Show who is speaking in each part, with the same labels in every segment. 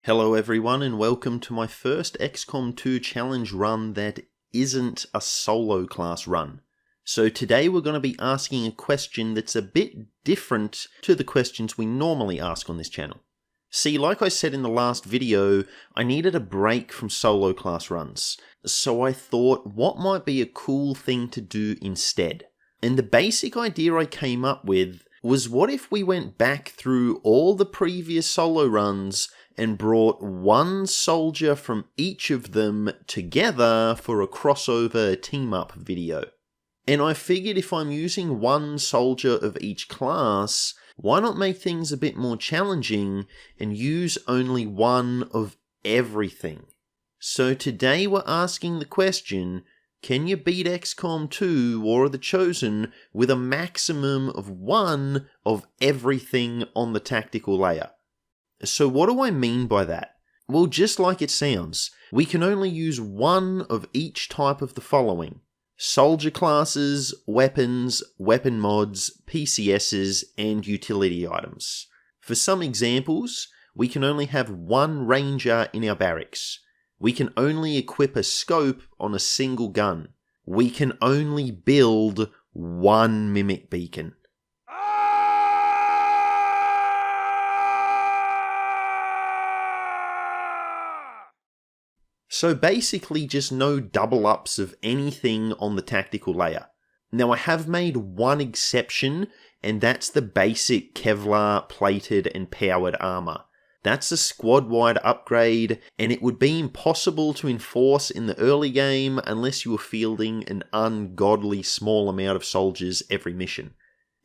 Speaker 1: Hello everyone and welcome to my first XCOM 2 challenge run that isn't a solo class run. So today we're going to be asking a question that's a bit different to the questions we normally ask on this channel. See, like I said in the last video, I needed a break from solo class runs, so I thought what might be a cool thing to do instead. And the basic idea I came up with was, what if we went back through all the previous solo runs and brought one soldier from each of them together for a crossover team-up video. And I figured if I'm using one soldier of each class, why not make things a bit more challenging and use only one of everything? So today we're asking the question, can you beat XCOM 2 War of the Chosen with a maximum of one of everything on the tactical layer? So what do I mean by that? Well, just like it sounds, we can only use one of each type of the following: soldier classes, weapons, weapon mods, PCSs, and utility items. For some examples, we can only have one ranger in our barracks. We can only equip a scope on a single gun. We can only build one mimic beacon. So basically just no double ups of anything on the tactical layer. Now I have made one exception, and that's the basic Kevlar plated and powered armor. That's a squad-wide upgrade, and it would be impossible to enforce in the early game unless you were fielding an ungodly small amount of soldiers every mission.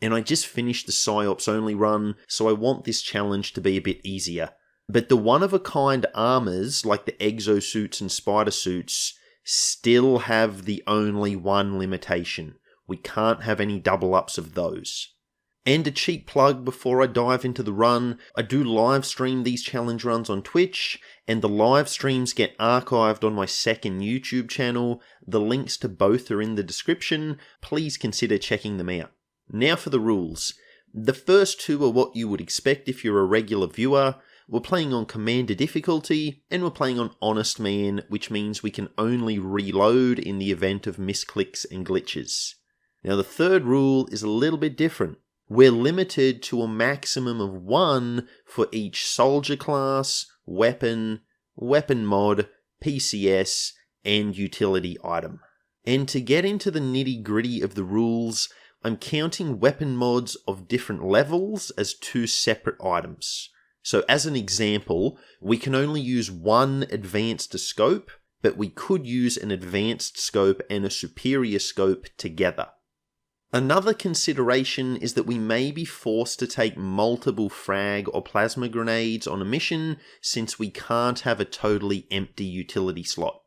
Speaker 1: And I just finished the PsyOps only run, so I want this challenge to be a bit easier. But the one-of-a-kind armors, like the exosuits and spider suits, still have the only one limitation. We can't have any double-ups of those. And a cheap plug before I dive into the run, I do live stream these challenge runs on Twitch, and the live streams get archived on my second YouTube channel. The links to both are in the description. Please consider checking them out. Now for the rules. The first two are what you would expect if you're a regular viewer. We're playing on Commander difficulty, and we're playing on Honest Man, which means we can only reload in the event of misclicks and glitches. Now the third rule is a little bit different. We're limited to a maximum of one for each soldier class, weapon, weapon mod, PCS, and utility item. And to get into the nitty-gritty of the rules, I'm counting weapon mods of different levels as two separate items. So as an example, we can only use one advanced scope, but we could use an advanced scope and a superior scope together. Another consideration is that we may be forced to take multiple frag or plasma grenades on a mission, since we can't have a totally empty utility slot.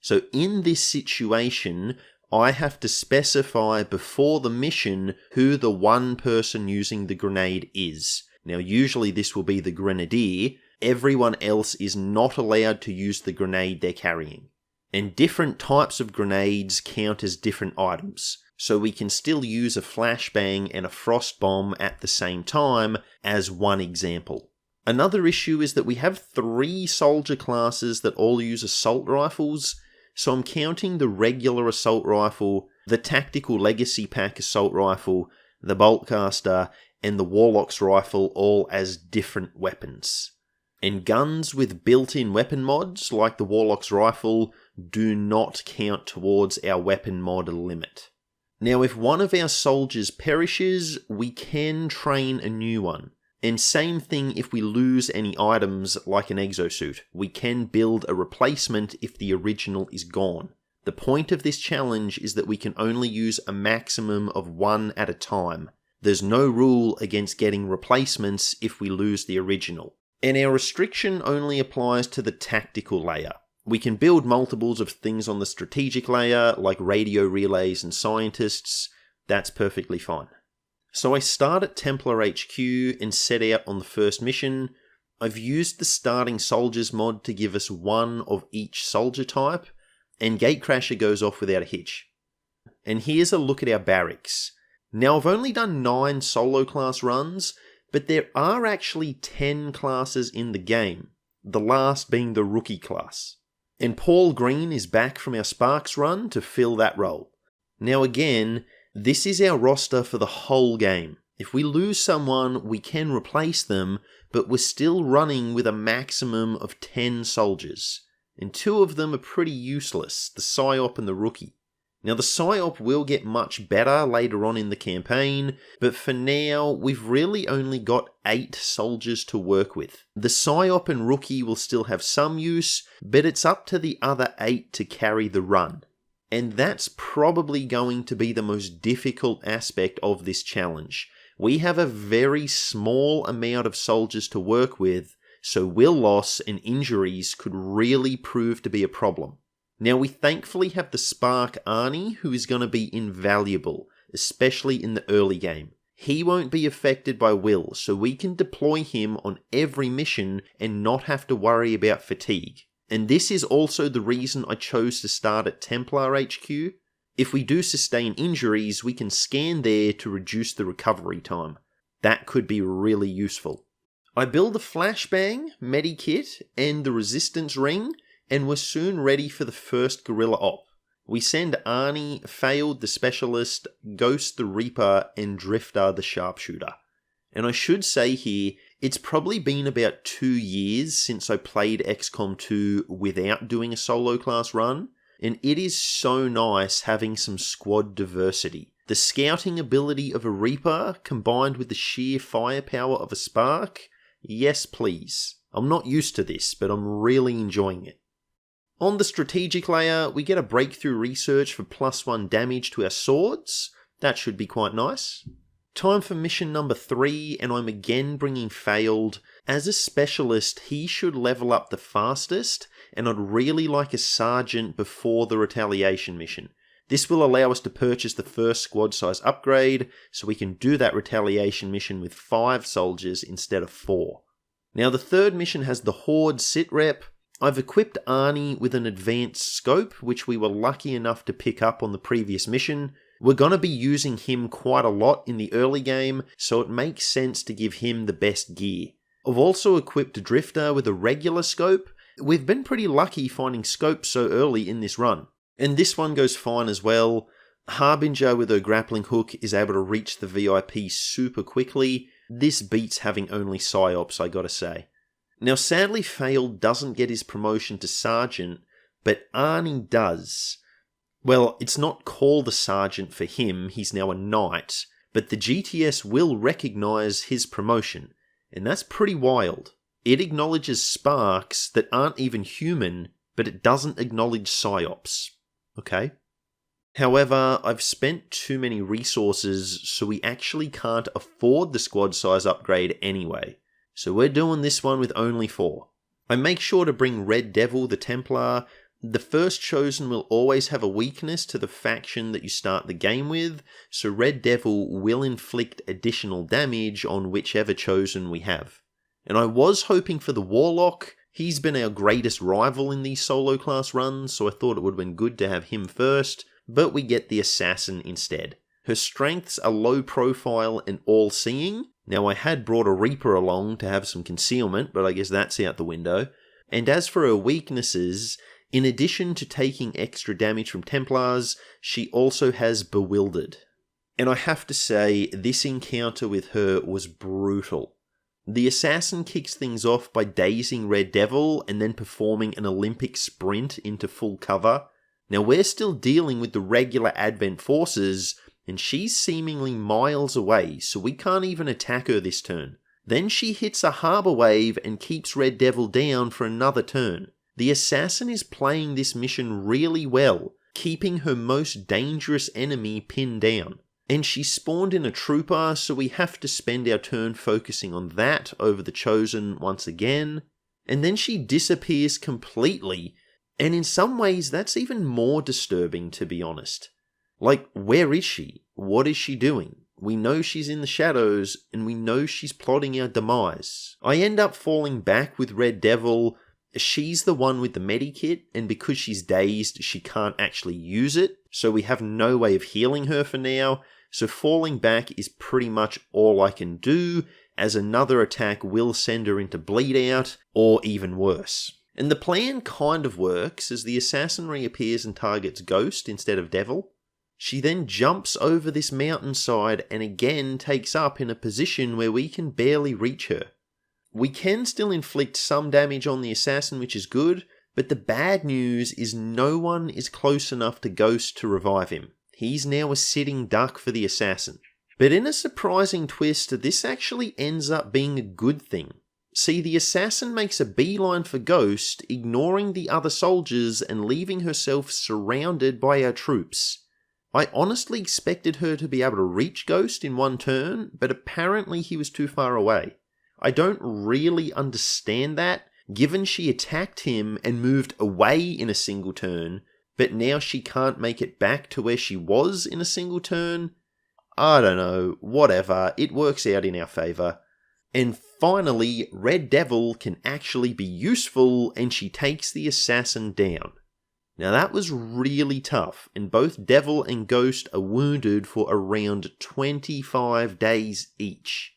Speaker 1: So in this situation, I have to specify before the mission who the one person using the grenade is. Now usually this will be the grenadier. Everyone else is not allowed to use the grenade they're carrying. And different types of grenades count as different items, so we can still use a flashbang and a frost bomb at the same time, as one example. Another issue is that we have 3 soldier classes that all use assault rifles, so I'm counting the regular assault rifle, the tactical legacy pack assault rifle, the boltcaster, and the Warlock's rifle all as different weapons. And guns with built-in weapon mods, like the Warlock's rifle, do not count towards our weapon mod limit. Now if one of our soldiers perishes, we can train a new one. And same thing if we lose any items like an exosuit. We can build a replacement if the original is gone. The point of this challenge is that we can only use a maximum of one at a time. There's no rule against getting replacements if we lose the original. And our restriction only applies to the tactical layer. We can build multiples of things on the strategic layer, like radio relays and scientists. That's perfectly fine. So I start at Templar HQ and set out on the first mission. I've used the starting soldiers mod to give us one of each soldier type, and Gatecrasher goes off without a hitch. And here's a look at our barracks. Now I've only done 9 solo class runs, but there are actually 10 classes in the game. the last being the rookie class. And Paul Green is back from our Sparks run to fill that role. Now again, this is our roster for the whole game. If we lose someone, we can replace them, but we're still running with a maximum of 10 soldiers. And 2 of them are pretty useless, the Psyop and the Rookie. Now the Psyop will get much better later on in the campaign, but for now, we've really only got 8 soldiers to work with. The Psyop and Rookie will still have some use, but it's up to the other 8 to carry the run. And that's probably going to be the most difficult aspect of this challenge. We have a very small amount of soldiers to work with, so will loss and injuries could really prove to be a problem. Now we thankfully have the Spark Arnie, who is going to be invaluable, especially in the early game. He won't be affected by will, so we can deploy him on every mission and not have to worry about fatigue. And this is also the reason I chose to start at Templar HQ. If we do sustain injuries, we can scan there to reduce the recovery time. That could be really useful. I build a flashbang, medikit, and the resistance ring, and we're soon ready for the first guerrilla op. We send Arnie, Failed the Specialist, Ghost the Reaper, and Drifter the Sharpshooter. And I should say here, it's probably been about 2 years since I played XCOM 2 without doing a solo class run, and it is so nice having some squad diversity. The scouting ability of a Reaper combined with the sheer firepower of a Spark, yes please. I'm not used to this, but I'm really enjoying it. On the strategic layer, we get a breakthrough research for +1 damage to our swords. That should be quite nice. Time for mission number 3, and I'm again bringing Failed. As a specialist, he should level up the fastest, and I'd really like a sergeant before the retaliation mission. This will allow us to purchase the first squad size upgrade, so we can do that retaliation mission with 5 soldiers instead of 4. Now the third mission has the Horde sit rep. I've equipped Arnie with an advanced scope, which we were lucky enough to pick up on the previous mission. We're going to be using him quite a lot in the early game, so it makes sense to give him the best gear. I've also equipped Drifter with a regular scope. We've been pretty lucky finding scopes so early in this run. And this one goes fine as well. Harbinger with her grappling hook is able to reach the VIP super quickly. This beats having only Psyops, I gotta say. Now sadly Failed doesn't get his promotion to Sergeant, but Arnie does. Well, it's not called a Sergeant for him, he's now a Knight, but the GTS will recognise his promotion, and that's pretty wild. It acknowledges Sparks that aren't even human, but it doesn't acknowledge Psyops. Okay? However, I've spent too many resources, so we actually can't afford the squad size upgrade anyway. So we're doing this one with only 4. I make sure to bring Red Devil the Templar. The first chosen will always have a weakness to the faction that you start the game with, so Red Devil will inflict additional damage on whichever chosen we have. And I was hoping for the Warlock. He's been our greatest rival in these solo class runs, so I thought it would have been good to have him first, but we get the Assassin instead. Her strengths are low profile and all-seeing. Now I had brought a Reaper along to have some concealment, but I guess that's out the window. And as for her weaknesses, in addition to taking extra damage from Templars, she also has Bewildered. And I have to say, this encounter with her was brutal. The Assassin kicks things off by dazing Red Devil and then performing an Olympic sprint into full cover. Now we're still dealing with the regular Advent forces, and she's seemingly miles away, so we can't even attack her this turn. Then she hits a Harbour Wave and keeps Red Devil down for another turn. The Assassin is playing this mission really well, keeping her most dangerous enemy pinned down. And she spawned in a Trooper, so we have to spend our turn focusing on that over the Chosen once again. And then she disappears completely, and in some ways that's even more disturbing, to be honest. Like, where is she? What is she doing? We know she's in the shadows, and we know she's plotting our demise. I end up falling back with Red Devil. She's the one with the medikit, and because she's dazed, she can't actually use it, so we have no way of healing her for now, so falling back is pretty much all I can do, as another attack will send her into bleed out, or even worse. And the plan kind of works, as the assassin reappears and targets Ghost instead of Devil. She then jumps over this mountainside and again takes up in a position where we can barely reach her. We can still inflict some damage on the assassin, which is good, but the bad news is no one is close enough to Ghost to revive him. He's now a sitting duck for the assassin. But in a surprising twist, this actually ends up being a good thing. See, the assassin makes a beeline for Ghost, ignoring the other soldiers and leaving herself surrounded by our troops. I honestly expected her to be able to reach Ghost in one turn, but apparently he was too far away. I don't really understand that, given she attacked him and moved away in a single turn, but now she can't make it back to where she was in a single turn. I don't know, whatever, it works out in our favour. And finally, Red Devil can actually be useful and she takes the assassin down. Now that was really tough, and both Devil and Ghost are wounded for around 25 days each.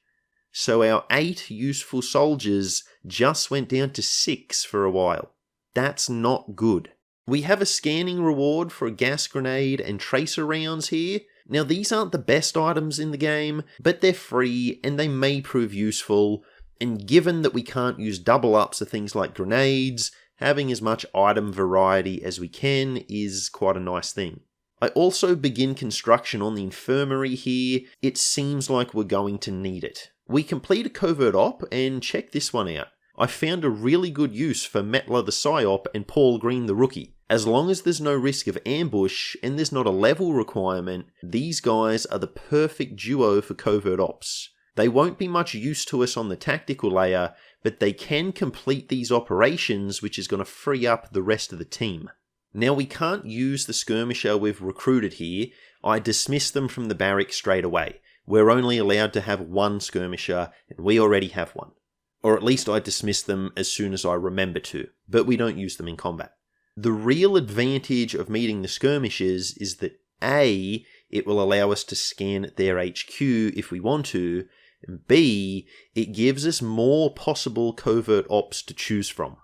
Speaker 1: So our 8 useful soldiers just went down to 6 for a while. That's not good. We have a scanning reward for a gas grenade and tracer rounds here. Now these aren't the best items in the game, but they're free and they may prove useful, and given that we can't use double ups of things like grenades, having as much item variety as we can is quite a nice thing. I also begin construction on the infirmary here. It seems like we're going to need it. We complete a covert op, and check this one out. I found a really good use for Metla the Psyop and Paul Green the Rookie. As long as there's no risk of ambush and there's not a level requirement, these guys are the perfect duo for covert ops. They won't be much use to us on the tactical layer, but they can complete these operations, which is going to free up the rest of the team. Now we can't use the skirmisher we've recruited here. I dismiss them from the barracks straight away. We're only allowed to have one skirmisher, and we already have one. Or at least I dismiss them as soon as I remember to, but we don't use them in combat. The real advantage of meeting the skirmishers is that A, it will allow us to scan their HQ if we want to, and B, it gives us more possible covert ops to choose from.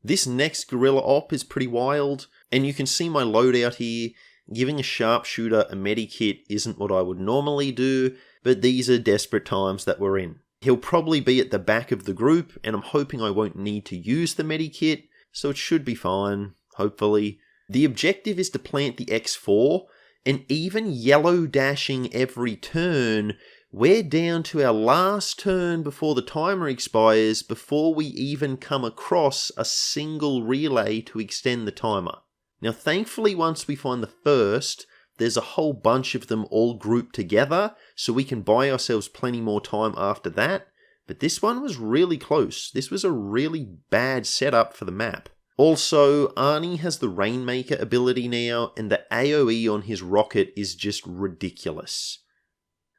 Speaker 1: This next guerrilla op is pretty wild, and you can see my loadout here. Giving a sharpshooter a medikit isn't what I would normally do, but these are desperate times that we're in. He'll probably be at the back of the group, and I'm hoping I won't need to use the medikit, so it should be fine, hopefully. The objective is to plant the X4, and even yellow dashing every turn, we're down to our last turn before the timer expires before we even come across a single relay to extend the timer. Now thankfully once we find the first, there's a whole bunch of them all grouped together, so we can buy ourselves plenty more time after that, but this one was really close. This was a really bad setup for the map. Also, Arnie has the Rainmaker ability now, and the AoE on his rocket is just ridiculous.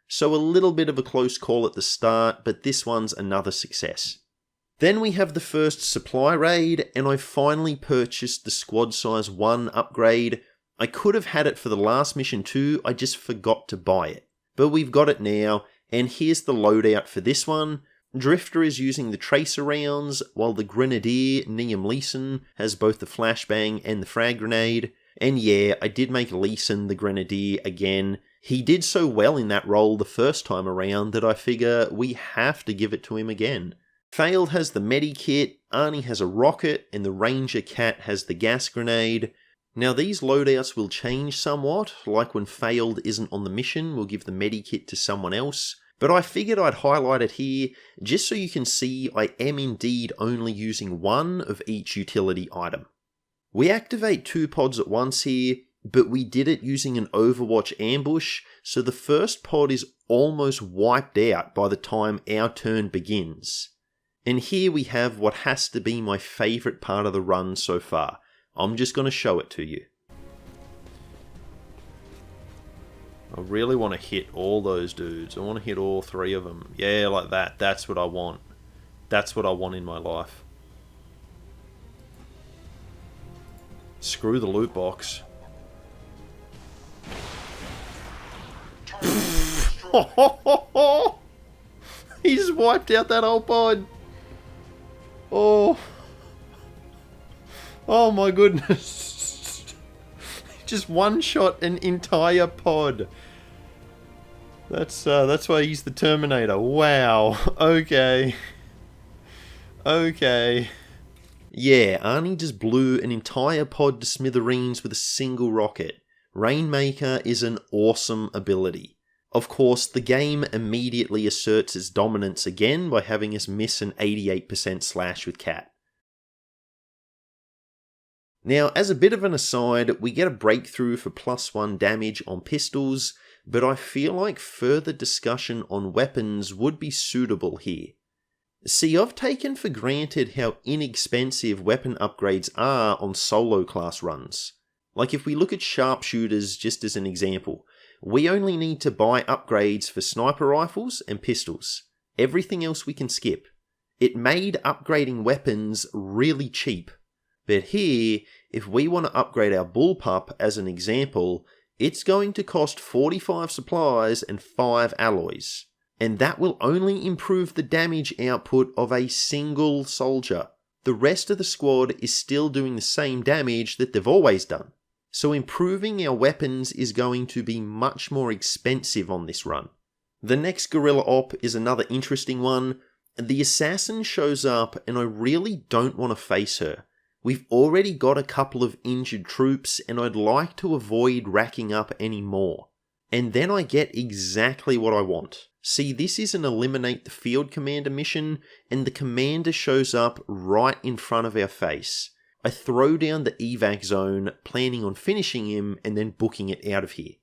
Speaker 1: So a little bit of a close call at the start, but this one's another success. Then we have the first supply raid, and I finally purchased the squad size 1 upgrade. I could have had it for the last mission too, I just forgot to buy it. But we've got it now, and here's the loadout for this one. Drifter is using the tracer rounds, while the Grenadier, Liam Leeson, has both the flashbang and the frag grenade. And yeah, I did make Leeson the Grenadier again. He did so well in that role the first time around that I figure we have to give it to him again. Failed has the medikit, Arnie has a rocket, and the Ranger Cat has the gas grenade. Now these loadouts will change somewhat, like when Failed isn't on the mission, we'll give the medikit to someone else. But I figured I'd highlight it here, just so you can see I am indeed only using one of each utility item. We activate 2 pods at once here, but we did it using an Overwatch ambush, so the first pod is almost wiped out by the time our turn begins. And here we have what has to be my favourite part of the run so far. I'm just going to show it to you. I really want to hit all those dudes. I want to hit all 3 of them. Yeah, like that. That's what I want. That's what I want in my life. Screw the loot box. He just wiped out that whole pod. Oh. Oh my goodness. Just one shot an entire pod. That's why he's the Terminator. Wow. Okay. Okay. Yeah, Arnie just blew an entire pod to smithereens with a single rocket. Rainmaker is an awesome ability. Of course, the game immediately asserts its dominance again by having us miss an 88% slash with Cat. Now, as a bit of an aside, we get a breakthrough for +1 damage on pistols, but I feel like further discussion on weapons would be suitable here. See, I've taken for granted how inexpensive weapon upgrades are on solo class runs. Like if we look at sharpshooters just as an example, we only need to buy upgrades for sniper rifles and pistols. Everything else we can skip. It made upgrading weapons really cheap. But here, if we want to upgrade our bullpup as an example, it's going to cost 45 supplies and 5 alloys. And that will only improve the damage output of a single soldier. The rest of the squad is still doing the same damage that they've always done. So improving our weapons is going to be much more expensive on this run. The next guerrilla op is another interesting one. The assassin shows up and I really don't want to face her. We've already got a couple of injured troops and I'd like to avoid racking up any more. And then I get exactly what I want. See, this is an eliminate the field commander mission and the commander shows up right in front of our face. I throw down the evac zone, planning on finishing him and then booking it out of here.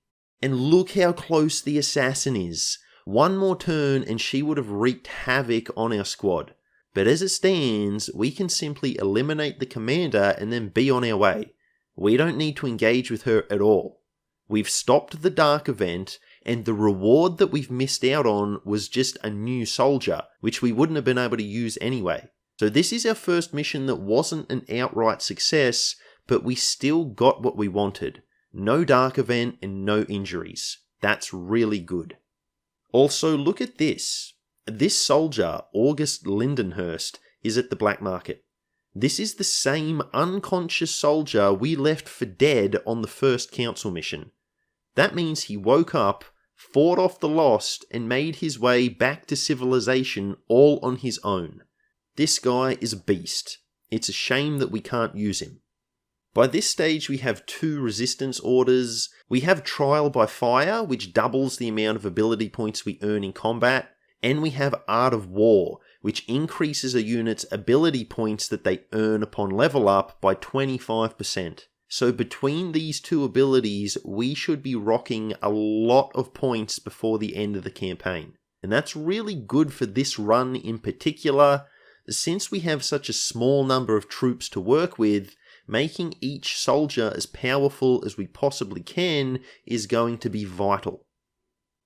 Speaker 1: And look how close the assassin is. One more turn and she would have wreaked havoc on our squad. But as it stands, we can simply eliminate the commander and then be on our way. We don't need to engage with her at all. We've stopped the dark event, and the reward that we've missed out on was just a new soldier, which we wouldn't have been able to use anyway. So this is our first mission that wasn't an outright success, but we still got what we wanted. No dark event and no injuries. That's really good. Also, look at this. This soldier, August Lindenhurst, is at the black market. This is the same unconscious soldier we left for dead on the first council mission. That means he woke up, fought off the Lost, and made his way back to civilization all on his own. This guy is a beast. It's a shame that we can't use him. By this stage we have 2 resistance orders. We have Trial by Fire, which doubles the amount of ability points we earn in combat. And we have Art of War, which increases a unit's ability points that they earn upon level up by 25%. So between these 2 abilities, we should be rocking a lot of points before the end of the campaign. And that's really good for this run in particular. Since we have such a small number of troops to work with, making each soldier as powerful as we possibly can is going to be vital.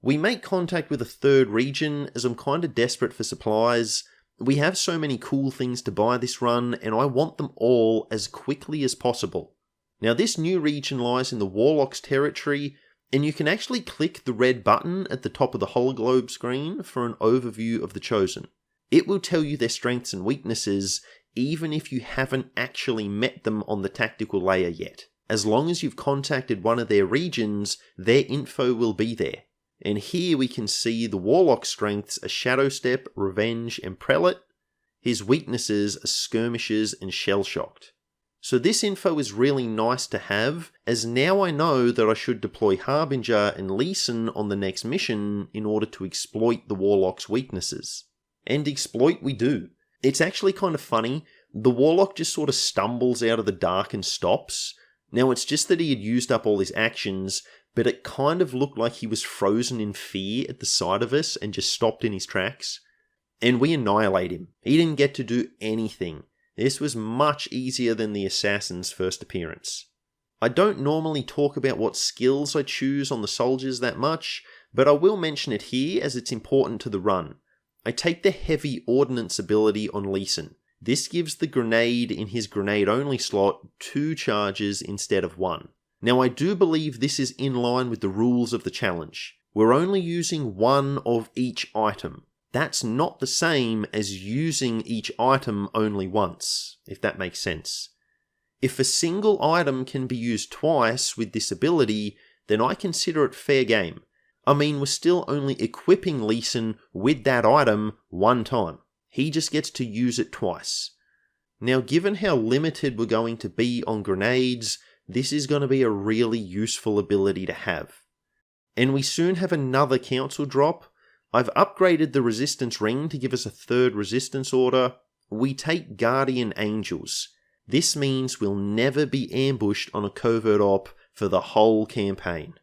Speaker 1: We make contact with a 3rd region as I'm kind of desperate for supplies. We have so many cool things to buy this run and I want them all as quickly as possible. Now this new region lies in the Warlock's territory and you can actually click the red button at the top of the hologlobe screen for an overview of the Chosen. It will tell you their strengths and weaknesses even if you haven't actually met them on the tactical layer yet. As long as you've contacted one of their regions, their info will be there. And here we can see the Warlock's strengths are Shadow Step, Revenge, and Prelate. His weaknesses are Skirmishes and Shell-Shocked. So this info is really nice to have, as now I know that I should deploy Harbinger and Leeson on the next mission in order to exploit the Warlock's weaknesses. And exploit we do. It's actually kind of funny, the Warlock just sort of stumbles out of the dark and stops. Now it's just that he had used up all his actions, but it kind of looked like he was frozen in fear at the sight of us and just stopped in his tracks. And we annihilate him. He didn't get to do anything. This was much easier than the assassin's first appearance. I don't normally talk about what skills I choose on the soldiers that much, but I will mention it here as it's important to the run. I take the heavy ordnance ability on Leeson. This gives the grenade in his grenade only slot 2 charges instead of 1. Now I do believe this is in line with the rules of the challenge. We're only using 1 of each item. that's not the same as using each item only once, if that makes sense. If a single item can be used twice with this ability, then I consider it fair game. I mean, we're still only equipping Lee Sin with that item one time. He just gets to use it twice. Now, given how limited we're going to be on grenades, this is going to be a really useful ability to have. And we soon have another council drop. I've upgraded the resistance ring to give us a third resistance order. We take Guardian Angels. This means we'll never be ambushed on a covert op for the whole campaign.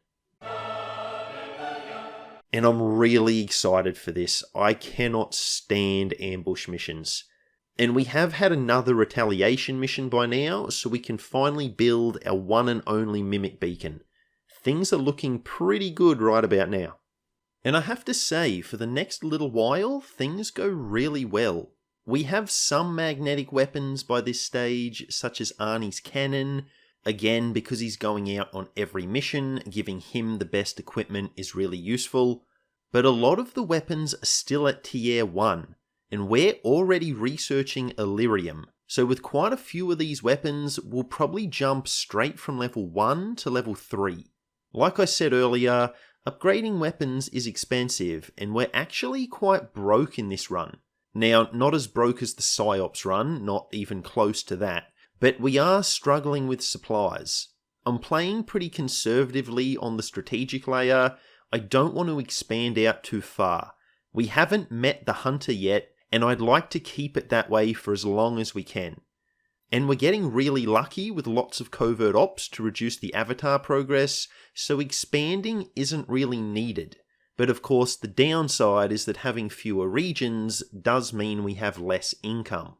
Speaker 1: And I'm really excited for this. I cannot stand ambush missions. And we have had another retaliation mission by now, so we can finally build our one and only Mimic Beacon. Things are looking pretty good right about now. And I have to say, for the next little while, things go really well. We have some magnetic weapons by this stage, such as Arnie's cannon. Again, because he's going out on every mission, giving him the best equipment is really useful. But a lot of the weapons are still at tier 1, and we're already researching Illyrium. So with quite a few of these weapons, we'll probably jump straight from level 1 to level 3. Like I said earlier, upgrading weapons is expensive, and we're actually quite broke in this run. Now, not as broke as the PsyOps run, not even close to that, but we are struggling with supplies. I'm playing pretty conservatively on the strategic layer. I don't want to expand out too far. We haven't met the hunter yet, and I'd like to keep it that way for as long as we can. And we're getting really lucky with lots of covert ops to reduce the avatar progress, so expanding isn't really needed. But of course, the downside is that having fewer regions does mean we have less income.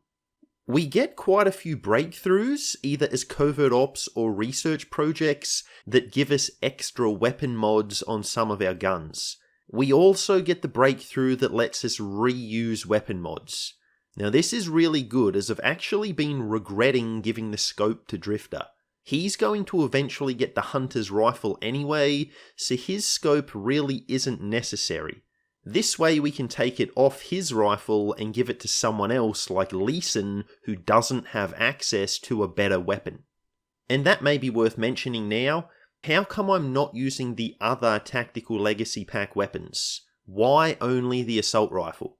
Speaker 1: We get quite a few breakthroughs, either as covert ops or research projects, that give us extra weapon mods on some of our guns. We also get the breakthrough that lets us reuse weapon mods. Now this is really good, as I've actually been regretting giving the scope to Drifter. He's going to eventually get the Hunter's Rifle anyway, so his scope really isn't necessary. This way we can take it off his rifle and give it to someone else like Lee Sin, who doesn't have access to a better weapon. And that may be worth mentioning now. How come I'm not using the other Tactical Legacy Pack weapons? Why only the Assault Rifle?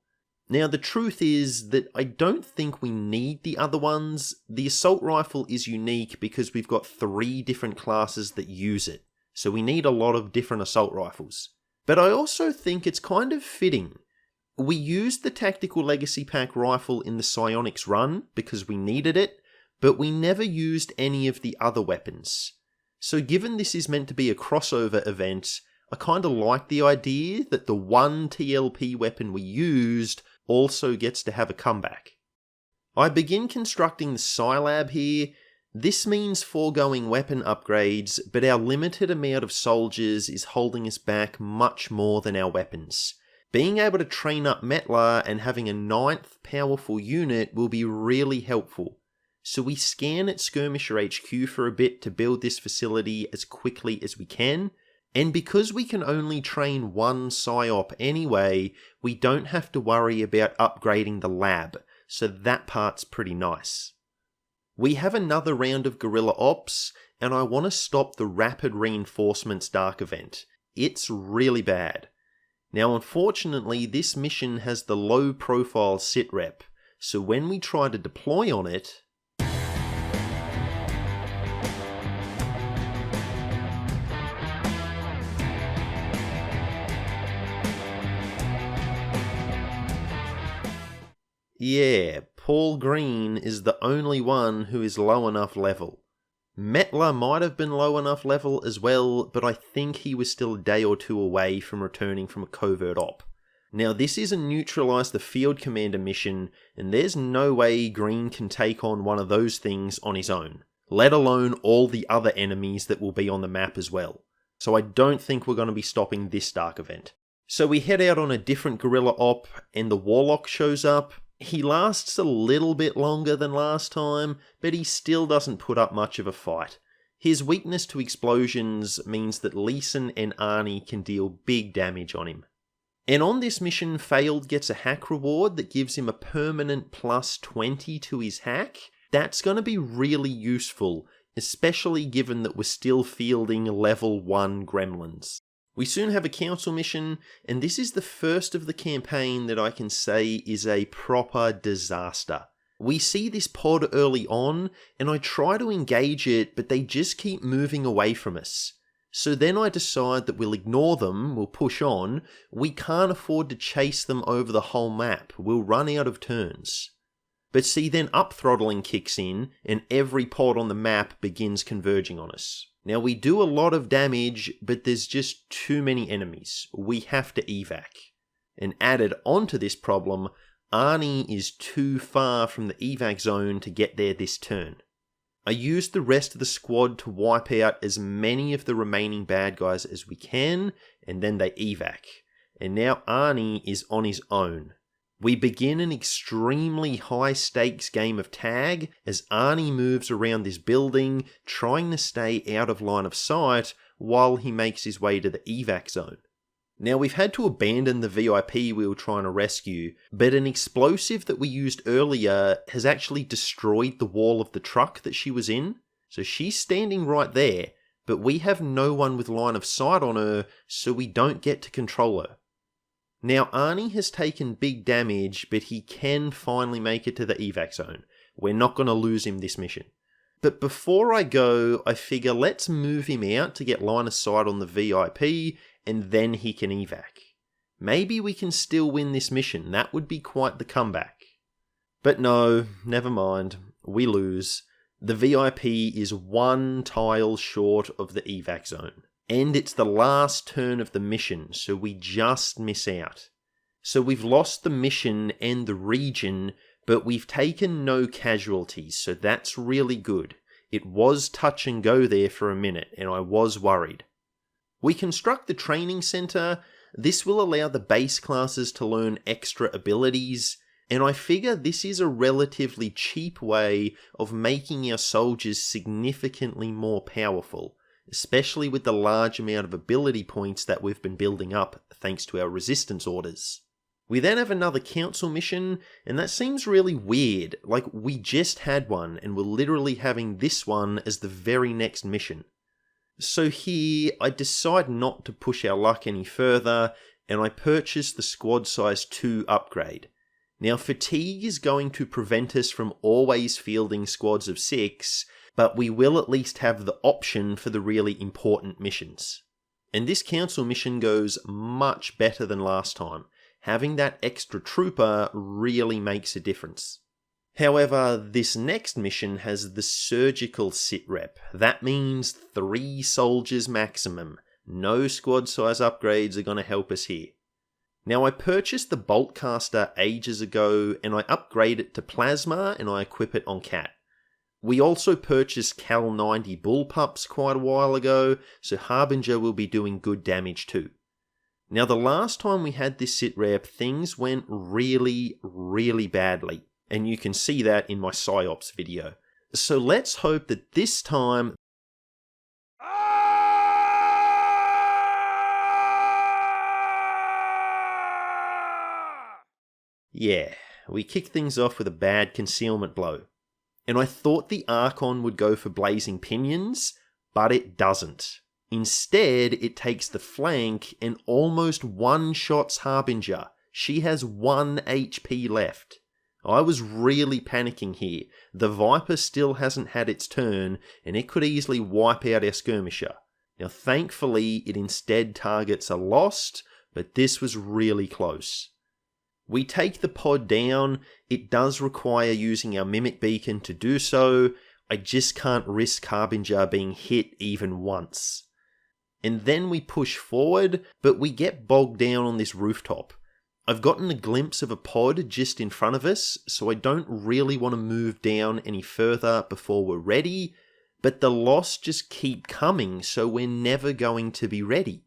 Speaker 1: Now the truth is that I don't think we need the other ones. The Assault Rifle is unique because we've got 3 different classes that use it, so we need a lot of different Assault Rifles. But I also think it's kind of fitting. We used the Tactical Legacy Pack rifle in the Psionics run because we needed it, but we never used any of the other weapons. So given this is meant to be a crossover event, I kind of like the idea that the one TLP weapon we used also gets to have a comeback. I begin constructing the Scilab here. This means foregoing weapon upgrades, but our limited amount of soldiers is holding us back much more than our weapons. Being able to train up Metla and having a 9th powerful unit will be really helpful. So we scan at Skirmisher HQ for a bit to build this facility as quickly as we can, and because we can only train one PsyOp anyway, we don't have to worry about upgrading the lab, so that part's pretty nice. We have another round of guerrilla ops, and I want to stop the Rapid Reinforcements Dark event. It's really bad. Now unfortunately, this mission has the low profile sitrep, so when we try to deploy on it, yeah, Paul Green is the only one who is low enough level. Metla might have been low enough level as well, but I think he was still a day or 2 away from returning from a covert op. Now this is a neutralize the field commander mission, and there's no way Green can take on one of those things on his own, let alone all the other enemies that will be on the map as well. So I don't think we're going to be stopping this dark event. So we head out on a different guerrilla op, and the Warlock shows up. He lasts a little bit longer than last time, but he still doesn't put up much of a fight. His weakness to explosions means that Lee Sin and Arnie can deal big damage on him. And on this mission, Failed gets a hack reward that gives him a permanent plus 20 to his hack. That's going to be really useful, especially given that we're still fielding level 1 gremlins. We soon have a council mission, and this is the first of the campaign that I can say is a proper disaster. We see this pod early on, and I try to engage it, but they just keep moving away from us. So then I decide that we'll ignore them, we'll push on. We can't afford to chase them over the whole map, we'll run out of turns. But see, then up-throttling kicks in, and every pod on the map begins converging on us. Now we do a lot of damage, but there's just too many enemies. We have to evac. And added onto this problem, Arnie is too far from the evac zone to get there this turn. I used the rest of the squad to wipe out as many of the remaining bad guys as we can, and then they evac. And now Arnie is on his own. We begin an extremely high stakes game of tag as Arnie moves around this building, trying to stay out of line of sight while he makes his way to the evac zone. Now we've had to abandon the VIP we were trying to rescue, but an explosive that we used earlier has actually destroyed the wall of the truck that she was in. So she's standing right there, but we have no one with line of sight on her, so we don't get to control her. Now Arnie has taken big damage, but he can finally make it to the evac zone. We're not going to lose him this mission. But before I go, I figure let's move him out to get line of sight on the VIP, and then he can evac. Maybe we can still win this mission, that would be quite the comeback. But no, never mind, we lose. The VIP is one tile short of the evac zone. And it's the last turn of the mission, so we just miss out. So we've lost the mission and the region, but we've taken no casualties, so that's really good. It was touch and go there for a minute, and I was worried. We construct the training center. This will allow the base classes to learn extra abilities, and I figure this is a relatively cheap way of making our soldiers significantly more powerful, especially with the large amount of ability points that we've been building up thanks to our resistance orders. We then have another council mission, and that seems really weird, like we just had one and we're literally having this one as the very next mission. So here, I decide not to push our luck any further, and I purchase the squad size 2 upgrade. Now fatigue is going to prevent us from always fielding squads of 6, but we will at least have the option for the really important missions. And this council mission goes much better than last time. Having that extra trooper really makes a difference. However, this next mission has the surgical sit rep. That means 3 soldiers maximum. No squad size upgrades are going to help us here. Now I purchased the Boltcaster ages ago and I upgrade it to Plasma and I equip it on Cat. We also purchased Cal 90 Bullpups quite a while ago, so Harbinger will be doing good damage too. Now the last time we had this sit rep, things went really badly. And you can see that in my PsyOps video. So let's hope that this time... Yeah, we kick things off with a bad concealment blow. And I thought the Archon would go for blazing pinions, but it doesn't. Instead, it takes the flank and almost one-shots Harbinger. She has 1 HP left. I was really panicking here. The Viper still hasn't had its turn, and it could easily wipe out our skirmisher. Now thankfully, it instead targets a Lost, but this was really close. We take the pod down. It does require using our Mimic Beacon to do so. I just can't risk Harbinger being hit even once. And then we push forward, but we get bogged down on this rooftop. I've gotten a glimpse of a pod just in front of us, so I don't really want to move down any further before we're ready, but the Lost just keep coming, so we're never going to be ready.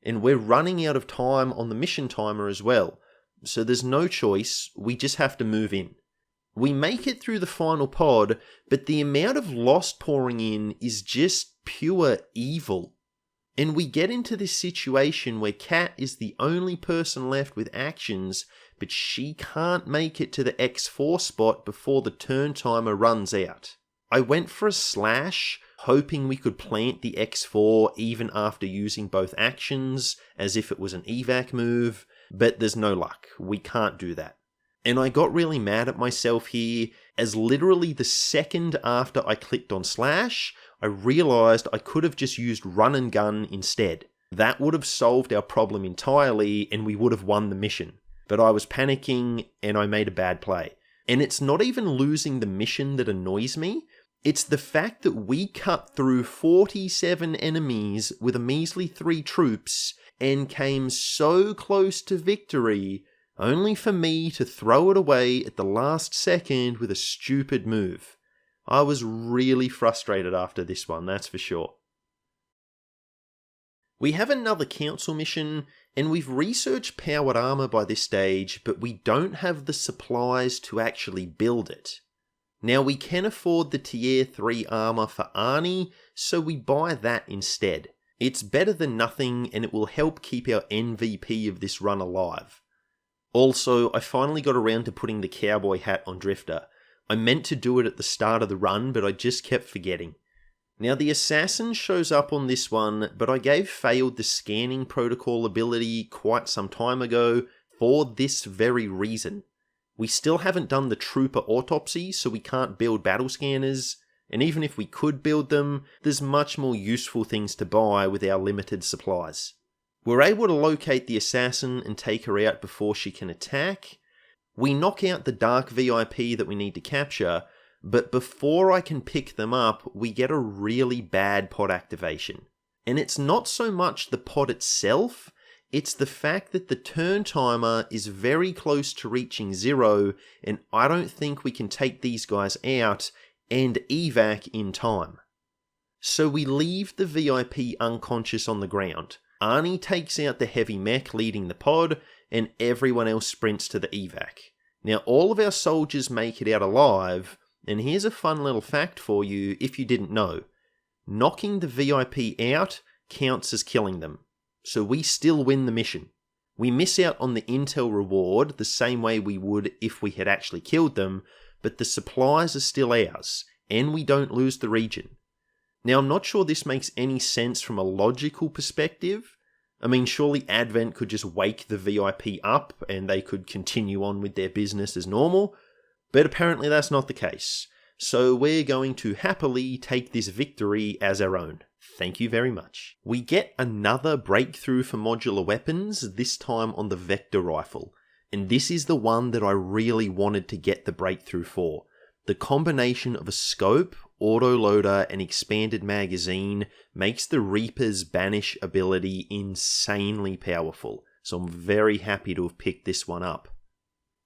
Speaker 1: And we're running out of time on the mission timer as well, so there's no choice, we just have to move in. We make it through the final pod, but the amount of Lost pouring in is just pure evil. And we get into this situation where Kat is the only person left with actions, but she can't make it to the X4 spot before the turn timer runs out. I went for a slash, hoping we could plant the X4 even after using both actions, as if it was an evac move, but there's no luck. We can't do that. And I got really mad at myself here, as literally the second after I clicked on slash, I realised I could have just used run and gun instead. That would have solved our problem entirely and we would have won the mission. But I was panicking and I made a bad play. And it's not even losing the mission that annoys me, it's the fact that we cut through 47 enemies with a measly 3 troops and came so close to victory, only for me to throw it away at the last second with a stupid move. I was really frustrated after this one, that's for sure. We have another council mission, and we've researched powered armor by this stage, but we don't have the supplies to actually build it. Now we can afford the tier 3 armor for Arnie, so we buy that instead. It's better than nothing, and it will help keep our MVP of this run alive. Also, I finally got around to putting the cowboy hat on Drifter. I meant to do it at the start of the run, but I just kept forgetting. Now the assassin shows up on this one, but I gave Failed the scanning protocol ability quite some time ago for this very reason. We still haven't done the trooper autopsy, so we can't build battle scanners, and even if we could build them, there's much more useful things to buy with our limited supplies. We're able to locate the assassin and take her out before she can attack. We knock out the dark VIP that we need to capture, but before I can pick them up, we get a really bad pod activation. And it's not so much the pod itself, it's the fact that the turn timer is very close to reaching 0, and I don't think we can take these guys out and evac in time. So we leave the VIP unconscious on the ground. Arnie takes out the heavy mech leading the pod, and everyone else sprints to the evac. Now all of our soldiers make it out alive, and here's a fun little fact for you if you didn't know. Knocking the VIP out counts as killing them. So we still win the mission. We miss out on the intel reward the same way we would if we had actually killed them, but the supplies are still ours, and we don't lose the region. Now I'm not sure this makes any sense from a logical perspective. I mean, surely Advent could just wake the VIP up and they could continue on with their business as normal, but apparently that's not the case. So we're going to happily take this victory as our own. Thank you very much. We get another breakthrough for modular weapons, this time on the Vector Rifle. And this is the one that I really wanted to get the breakthrough for. The combination of a scope, autoloader, and expanded magazine makes the Reaper's Banish ability insanely powerful. So I'm very happy to have picked this one up.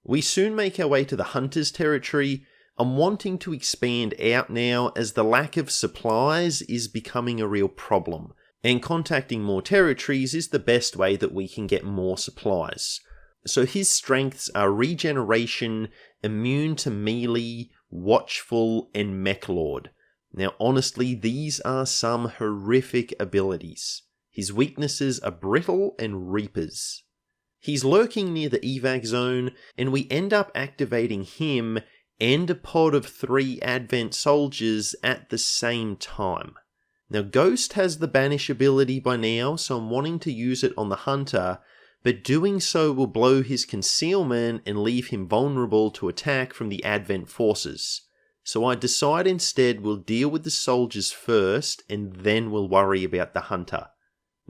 Speaker 1: We soon make our way to the Hunter's territory. I'm wanting to expand out now as the lack of supplies is becoming a real problem, and contacting more territories is the best way that we can get more supplies. So his strengths are Regeneration, Immune to Melee, Watchful, and Mech Lord. Now honestly, these are some horrific abilities. His weaknesses are Brittle and Reapers. He's lurking near the evac zone, and we end up activating him and a pod of 3 Advent soldiers at the same time. Now Ghost has the Banish ability by now, so I'm wanting to use it on the Hunter, but doing so will blow his concealment and leave him vulnerable to attack from the Advent forces. So I decide instead we'll deal with the soldiers first, and then we'll worry about the Hunter.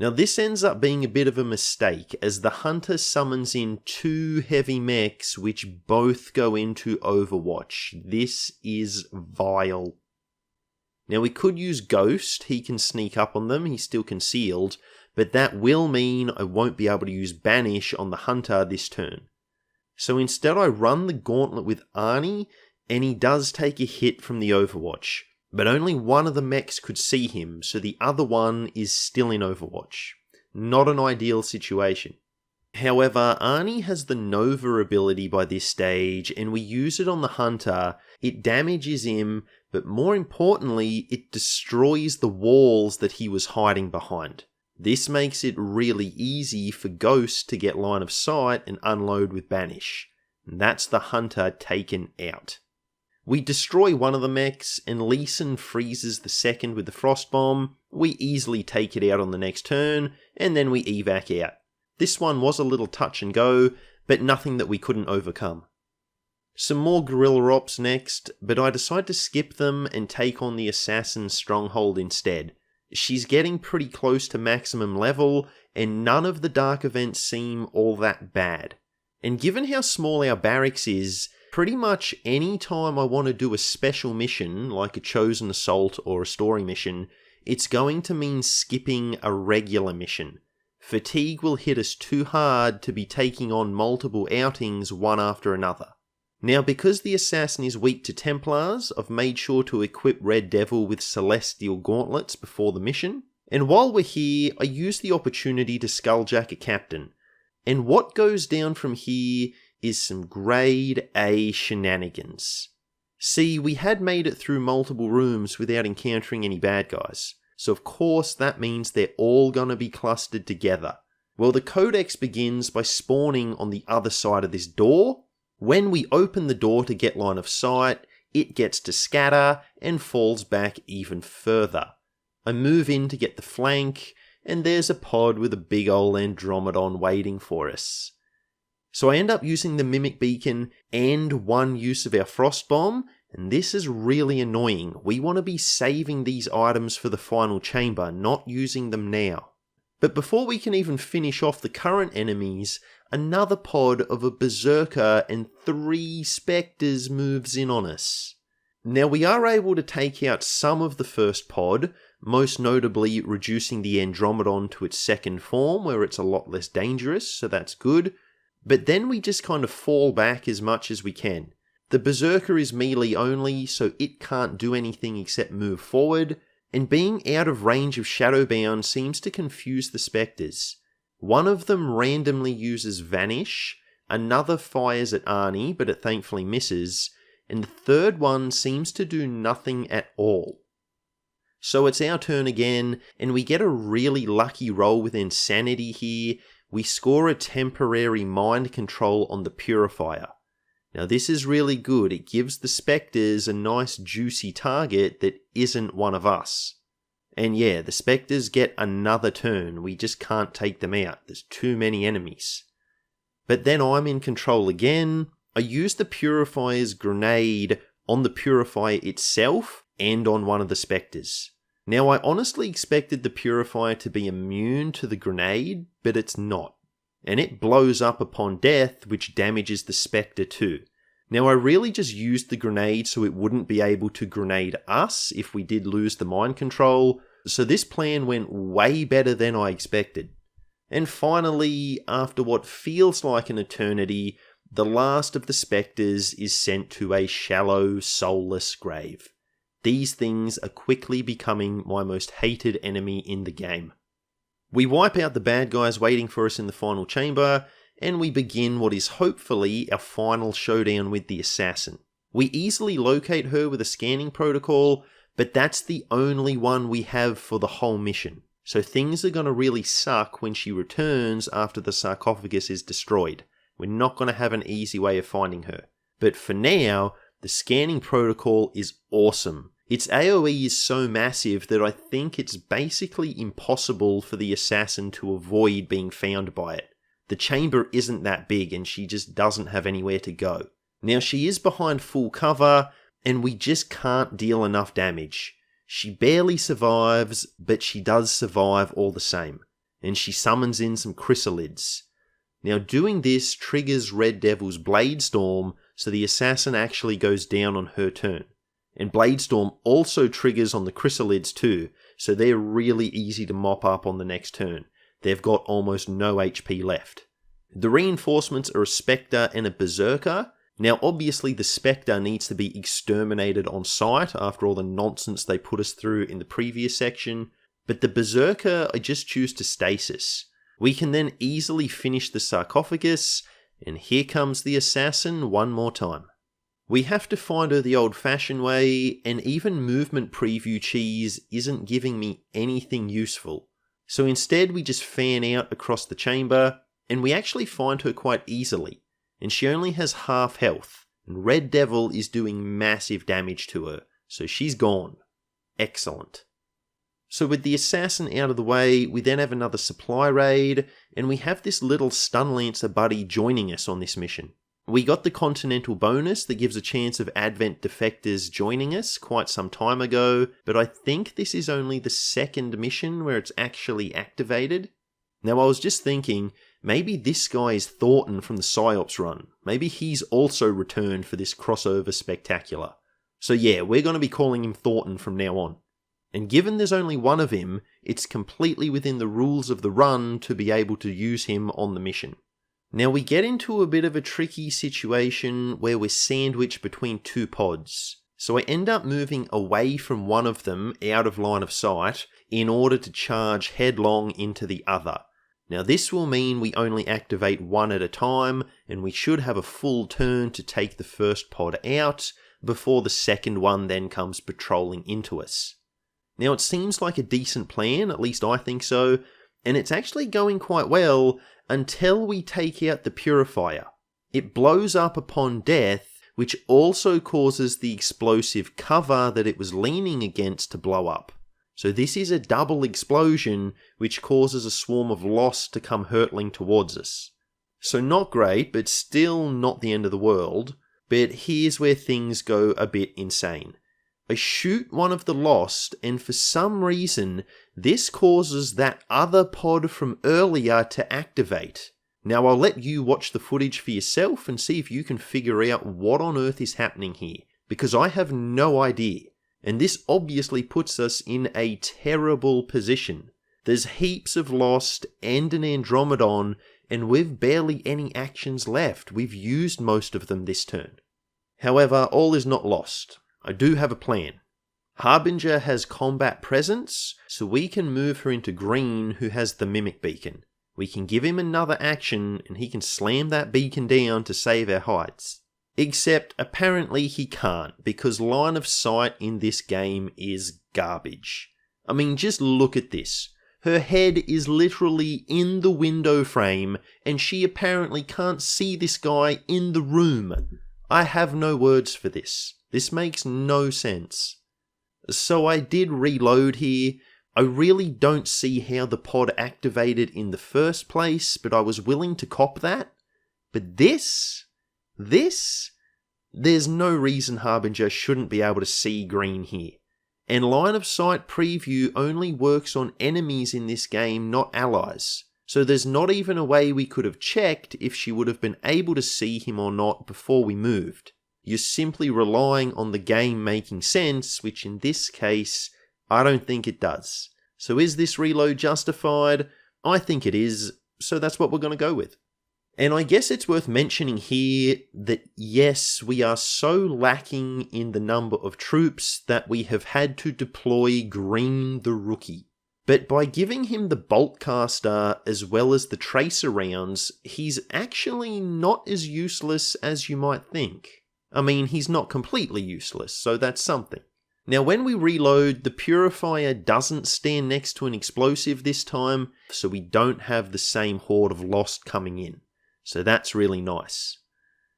Speaker 1: Now this ends up being a bit of a mistake, as the Hunter summons in 2 heavy mechs which both go into Overwatch. This is vile. Now we could use Ghost, he can sneak up on them, he's still concealed, but that will mean I won't be able to use Banish on the Hunter this turn. So instead I run the gauntlet with Arnie, and he does take a hit from the Overwatch. But only one of the mechs could see him, so the other one is still in Overwatch. Not an ideal situation. However, Arnie has the Nova ability by this stage, and we use it on the Hunter. It damages him, but more importantly, it destroys the walls that he was hiding behind. This makes it really easy for Ghost to get line of sight and unload with Banish. And that's the Hunter taken out. We destroy one of the mechs, and Leeson freezes the second with the Frost Bomb. We easily take it out on the next turn, and then we evac out. This one was a little touch and go, but nothing that we couldn't overcome. Some more guerrilla ops next, but I decide to skip them and take on the Assassin's Stronghold instead. She's getting pretty close to maximum level, and none of the dark events seem all that bad. And given how small our barracks is, pretty much any time I want to do a special mission, like a chosen assault or a story mission, it's going to mean skipping a regular mission. Fatigue will hit us too hard to be taking on multiple outings one after another. Now, because the Assassin is weak to Templars, I've made sure to equip Red Devil with Celestial Gauntlets before the mission. And while we're here, I use the opportunity to skulljack a captain. And what goes down from here is some grade A shenanigans. See, we had made it through multiple rooms without encountering any bad guys, so of course that means they're all gonna be clustered together. Well, the Codex begins by spawning on the other side of this door. When we open the door to get line of sight, it gets to scatter and falls back even further. I move in to get the flank, and there's a pod with a big ol' Andromedon waiting for us. So I end up using the Mimic Beacon and one use of our Frost Bomb, and this is really annoying. We want to be saving these items for the final chamber, not using them now. But before we can even finish off the current enemies, another pod of a Berserker and 3 Spectres moves in on us. Now we are able to take out some of the first pod, most notably reducing the Andromedon to its second form, where it's a lot less dangerous, so that's good. But then we just kind of fall back as much as we can. The Berserker is melee only, so it can't do anything except move forward, and being out of range of Shadowbound seems to confuse the Spectres. One of them randomly uses Vanish, another fires at Arnie, but it thankfully misses, and the third one seems to do nothing at all. So it's our turn again, and we get a really lucky roll with Insanity here. We score a temporary mind control on the Purifier. Now this is really good. It gives the Spectres a nice juicy target that isn't one of us. And yeah, the Spectres get another turn. We just can't take them out. There's too many enemies. But then I'm in control again. I use the Purifier's grenade on the Purifier itself and on one of the Spectres. Now I honestly expected the Purifier to be immune to the grenade, but it's not. And it blows up upon death, which damages the Spectre too. Now I really just used the grenade so it wouldn't be able to grenade us if we did lose the mind control, so this plan went way better than I expected. And finally, after what feels like an eternity, the last of the Spectres is sent to a shallow, soulless grave. These things are quickly becoming my most hated enemy in the game. We wipe out the bad guys waiting for us in the final chamber, and we begin what is hopefully our final showdown with the Assassin. We easily locate her with a scanning protocol, but that's the only one we have for the whole mission. So things are going to really suck when she returns after the sarcophagus is destroyed. We're not going to have an easy way of finding her. But for now, the scanning protocol is awesome. Its AoE is so massive that I think it's basically impossible for the Assassin to avoid being found by it. The chamber isn't that big and she just doesn't have anywhere to go. Now she is behind full cover and we just can't deal enough damage. She barely survives, but she does survive all the same. And she summons in some chrysalids. Now doing this triggers Red Devil's Blade Storm, so the Assassin actually goes down on her turn. And Blade Storm also triggers on the chrysalids too, so they're really easy to mop up on the next turn. They've got almost no HP left. The reinforcements are a Spectre and a Berserker. Now obviously the Spectre needs to be exterminated on sight after all the nonsense they put us through in the previous section, but the Berserker I just choose to stasis. We can then easily finish the sarcophagus, and here comes the Assassin one more time. We have to find her the old-fashioned way, and even movement preview cheese isn't giving me anything useful. So instead we just fan out across the chamber, and we actually find her quite easily, and she only has half health, and Red Devil is doing massive damage to her, so she's gone. Excellent. So with the assassin out of the way, we then have another supply raid, and we have this little stun lancer buddy joining us on this mission. We got the Continental bonus that gives a chance of Advent defectors joining us quite some time ago, but I think this is only the second mission where it's actually activated. Now I was just thinking, maybe this guy is Thornton from the PsyOps run. Maybe he's also returned for this crossover spectacular. So yeah, we're going to be calling him Thornton from now on. And given there's only one of him, it's completely within the rules of the run to be able to use him on the mission. Now we get into a bit of a tricky situation where we're sandwiched between two pods. So I end up moving away from one of them out of line of sight in order to charge headlong into the other. Now this will mean we only activate one at a time, and we should have a full turn to take the first pod out before the second one then comes patrolling into us. Now it seems like a decent plan, at least I think so, and it's actually going quite well until we take out the purifier. It blows up upon death, which also causes the explosive cover that it was leaning against to blow up. So this is a double explosion, which causes a swarm of Lost to come hurtling towards us. So not great, but still not the end of the world. But here's where things go a bit insane. I shoot one of the Lost, and for some reason, this causes that other pod from earlier to activate. Now I'll let you watch the footage for yourself and see if you can figure out what on earth is happening here, because I have no idea. And this obviously puts us in a terrible position. There's heaps of Lost and an Andromedon, and we've barely any actions left. We've used most of them this turn. However, all is not lost. I do have a plan. Harbinger has combat presence, so we can move her into Green, who has the Mimic Beacon. We can give him another action, and he can slam that beacon down to save our hides. Except, apparently he can't, because line of sight in this game is garbage. I mean, just look at this. Her head is literally in the window frame, and she apparently can't see this guy in the room. I have no words for this. This makes no sense. So I did reload here. I really don't see how the pod activated in the first place, but I was willing to cop that. But this, there's no reason Harbinger shouldn't be able to see Green here. And line of sight preview only works on enemies in this game, not allies. So there's not even a way we could have checked if she would have been able to see him or not before we moved. You're simply relying on the game making sense, which in this case, I don't think it does. So is this reload justified? I think it is, so that's what we're going to go with. And I guess it's worth mentioning here that yes, we are so lacking in the number of troops that we have had to deploy Green the Rookie. But by giving him the Boltcaster as well as the Tracer rounds, he's actually not as useless as you might think. I mean, he's not completely useless, so that's something. Now when we reload, the Purifier doesn't stand next to an explosive this time, so we don't have the same horde of Lost coming in. So that's really nice.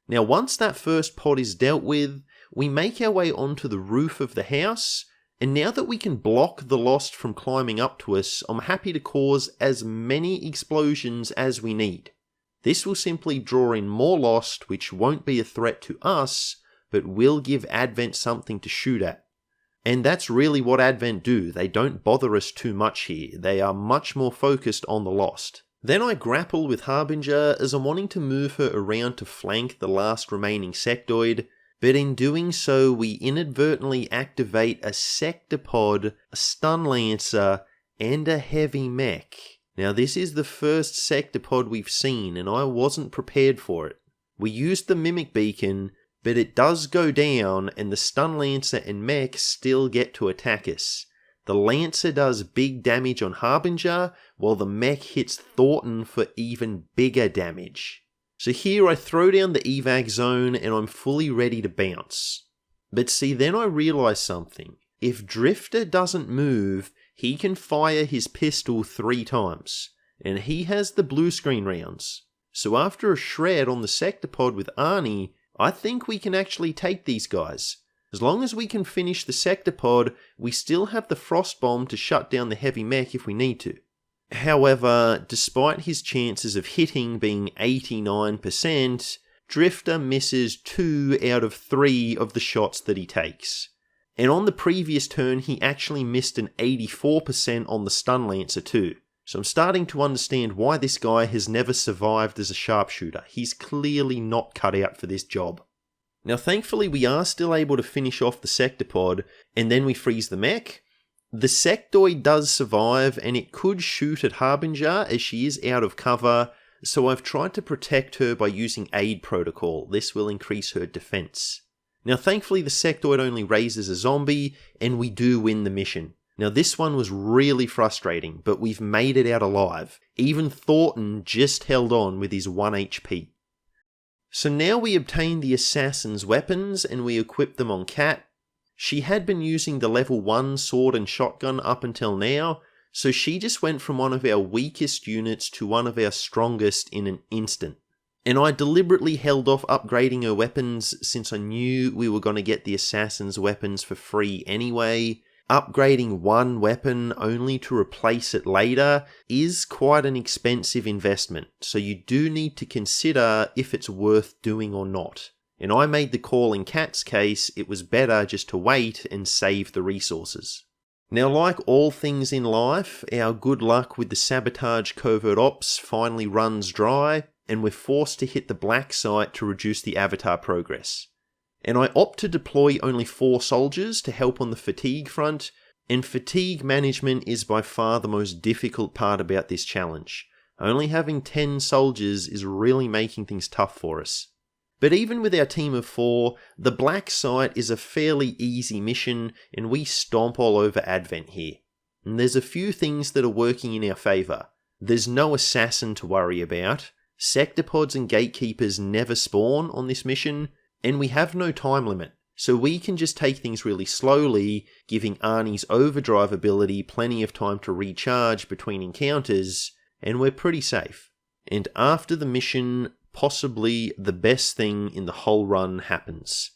Speaker 1: Now once that first pod is dealt with, we make our way onto the roof of the house, and now that we can block the Lost from climbing up to us, I'm happy to cause as many explosions as we need. This will simply draw in more Lost, which won't be a threat to us, but will give Advent something to shoot at. And that's really what Advent do. They don't bother us too much here. They are much more focused on the Lost. Then I grapple with Harbinger as I'm wanting to move her around to flank the last remaining sectoid, but in doing so we inadvertently activate a Sectopod, a Stun Lancer, and a Heavy Mech. Now this is the first Sectopod we've seen, and I wasn't prepared for it. We used the Mimic Beacon, but it does go down, and the Stun Lancer and Mech still get to attack us. The Lancer does big damage on Harbinger, while the Mech hits Thornton for even bigger damage. So here I throw down the evac zone, and I'm fully ready to bounce. But see, then I realise something. If Drifter doesn't move, he can fire his pistol 3 times, and he has the blue screen rounds. So after a shred on the sectopod with Arnie, I think we can actually take these guys. As long as we can finish the sectopod, we still have the frost bomb to shut down the heavy mech if we need to. However, despite his chances of hitting being 89%, Drifter misses 2 out of 3 of the shots that he takes. And on the previous turn, he actually missed an 84% on the stun lancer too. So I'm starting to understand why this guy has never survived as a sharpshooter. He's clearly not cut out for this job. Now thankfully we are still able to finish off the sectopod, and then we freeze the mech. The sectoid does survive, and it could shoot at Harbinger as she is out of cover, so I've tried to protect her by using aid protocol. This will increase her defense. Now thankfully the sectoid only raises a zombie, and we do win the mission. Now this one was really frustrating, but we've made it out alive. Even Thornton just held on with his 1 HP. So now we obtain the assassin's weapons and we equip them on Kat. She had been using the level 1 sword and shotgun up until now, so she just went from one of our weakest units to one of our strongest in an instant. And I deliberately held off upgrading her weapons since I knew we were going to get the assassin's weapons for free anyway. Upgrading one weapon only to replace it later is quite an expensive investment, so you do need to consider if it's worth doing or not. And I made the call in Kat's case, it was better just to wait and save the resources. Now, like all things in life, our good luck with the sabotage covert ops finally runs dry, and we're forced to hit the black site to reduce the avatar progress. And I opt to deploy only 4 soldiers to help on the fatigue front, and fatigue management is by far the most difficult part about this challenge. Only having 10 soldiers is really making things tough for us. But even with our team of 4, the black site is a fairly easy mission, and we stomp all over Advent here. And there's a few things that are working in our favour. There's no assassin to worry about, sectopods and gatekeepers never spawn on this mission, and we have no time limit, so we can just take things really slowly, giving Arnie's overdrive ability plenty of time to recharge between encounters, and we're pretty safe. And after the mission, possibly the best thing in the whole run happens.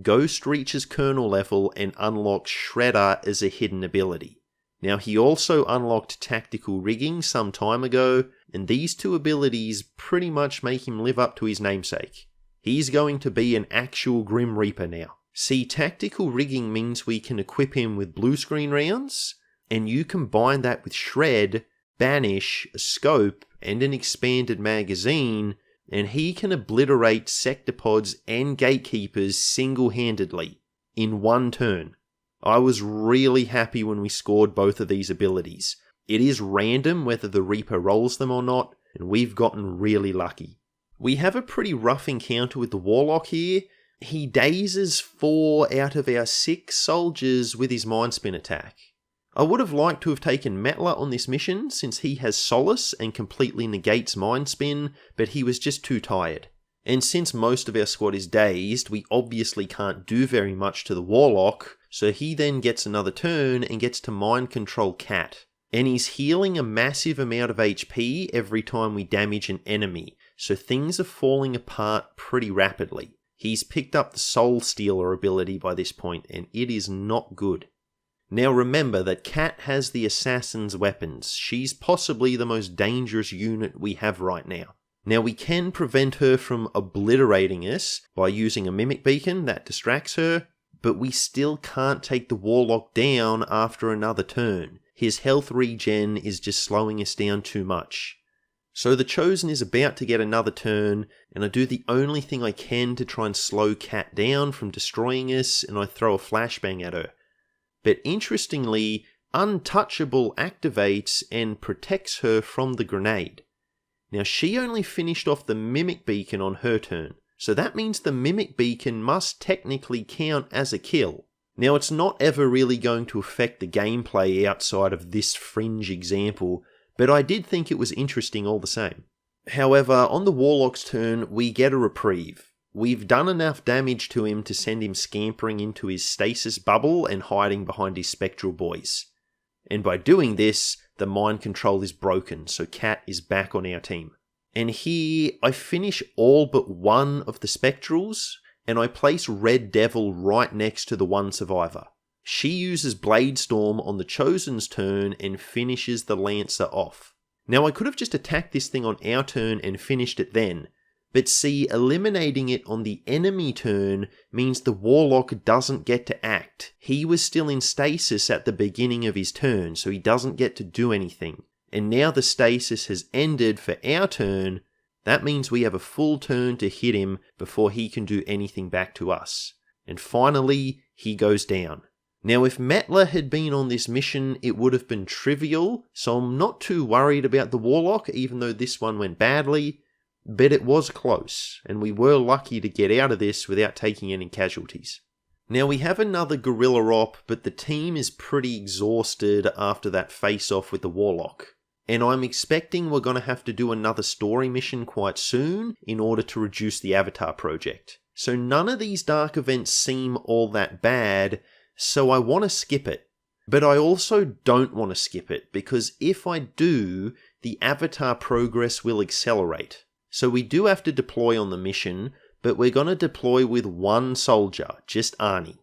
Speaker 1: Ghost reaches Colonel level and unlocks Shredder as a hidden ability. Now he also unlocked Tactical Rigging some time ago, and these 2 abilities pretty much make him live up to his namesake. He's going to be an actual Grim Reaper now. See, Tactical Rigging means we can equip him with blue screen rounds, and you combine that with Shred, Banish, a scope, and an expanded magazine, and he can obliterate sectopods and gatekeepers single-handedly, in 1 turn. I was really happy when we scored both of these abilities. It is random whether the Reaper rolls them or not, and we've gotten really lucky. We have a pretty rough encounter with the Warlock here. He dazes 4 out of our 6 soldiers with his Mind Spin attack. I would have liked to have taken Metler on this mission since he has Solace and completely negates Mind Spin, but he was just too tired. And since most of our squad is dazed, we obviously can't do very much to the Warlock, so he then gets another turn and gets to Mind Control Kat. And he's healing a massive amount of HP every time we damage an enemy, so things are falling apart pretty rapidly. He's picked up the Soul Stealer ability by this point, and it is not good. Now remember that Kat has the assassin's weapons. She's possibly the most dangerous unit we have right now. Now we can prevent her from obliterating us by using a Mimic Beacon that distracts her, but we still can't take the Warlock down after another turn. His health regen is just slowing us down too much. So the Chosen is about to get another turn, and I do the only thing I can to try and slow Kat down from destroying us, and I throw a flashbang at her. But interestingly, Untouchable activates and protects her from the grenade. Now she only finished off the Mimic Beacon on her turn, so that means the Mimic Beacon must technically count as a kill. Now it's not ever really going to affect the gameplay outside of this fringe example, but I did think it was interesting all the same. However, on the Warlock's turn, we get a reprieve. We've done enough damage to him to send him scampering into his stasis bubble and hiding behind his spectral boys. And by doing this, the mind control is broken, so Cat is back on our team. And here, I finish all but one of the Spectrals, and I place Red Devil right next to the one survivor. She uses Blade Storm on the Chosen's turn and finishes the Lancer off. Now I could have just attacked this thing on our turn and finished it then, but see, eliminating it on the enemy turn means the Warlock doesn't get to act. He was still in stasis at the beginning of his turn, so he doesn't get to do anything. And now the stasis has ended for our turn. That means we have a full turn to hit him before he can do anything back to us. And finally, he goes down. Now if Metla had been on this mission, it would have been trivial, so I'm not too worried about the Warlock, even though this one went badly. But it was close, and we were lucky to get out of this without taking any casualties. Now we have another guerrilla op, but the team is pretty exhausted after that face-off with the Warlock. And I'm expecting we're going to have to do another story mission quite soon in order to reduce the Avatar project. So none of these dark events seem all that bad, so I want to skip it. But I also don't want to skip it, because if I do, the Avatar progress will accelerate. So we do have to deploy on the mission, but we're going to deploy with one soldier, just Arnie.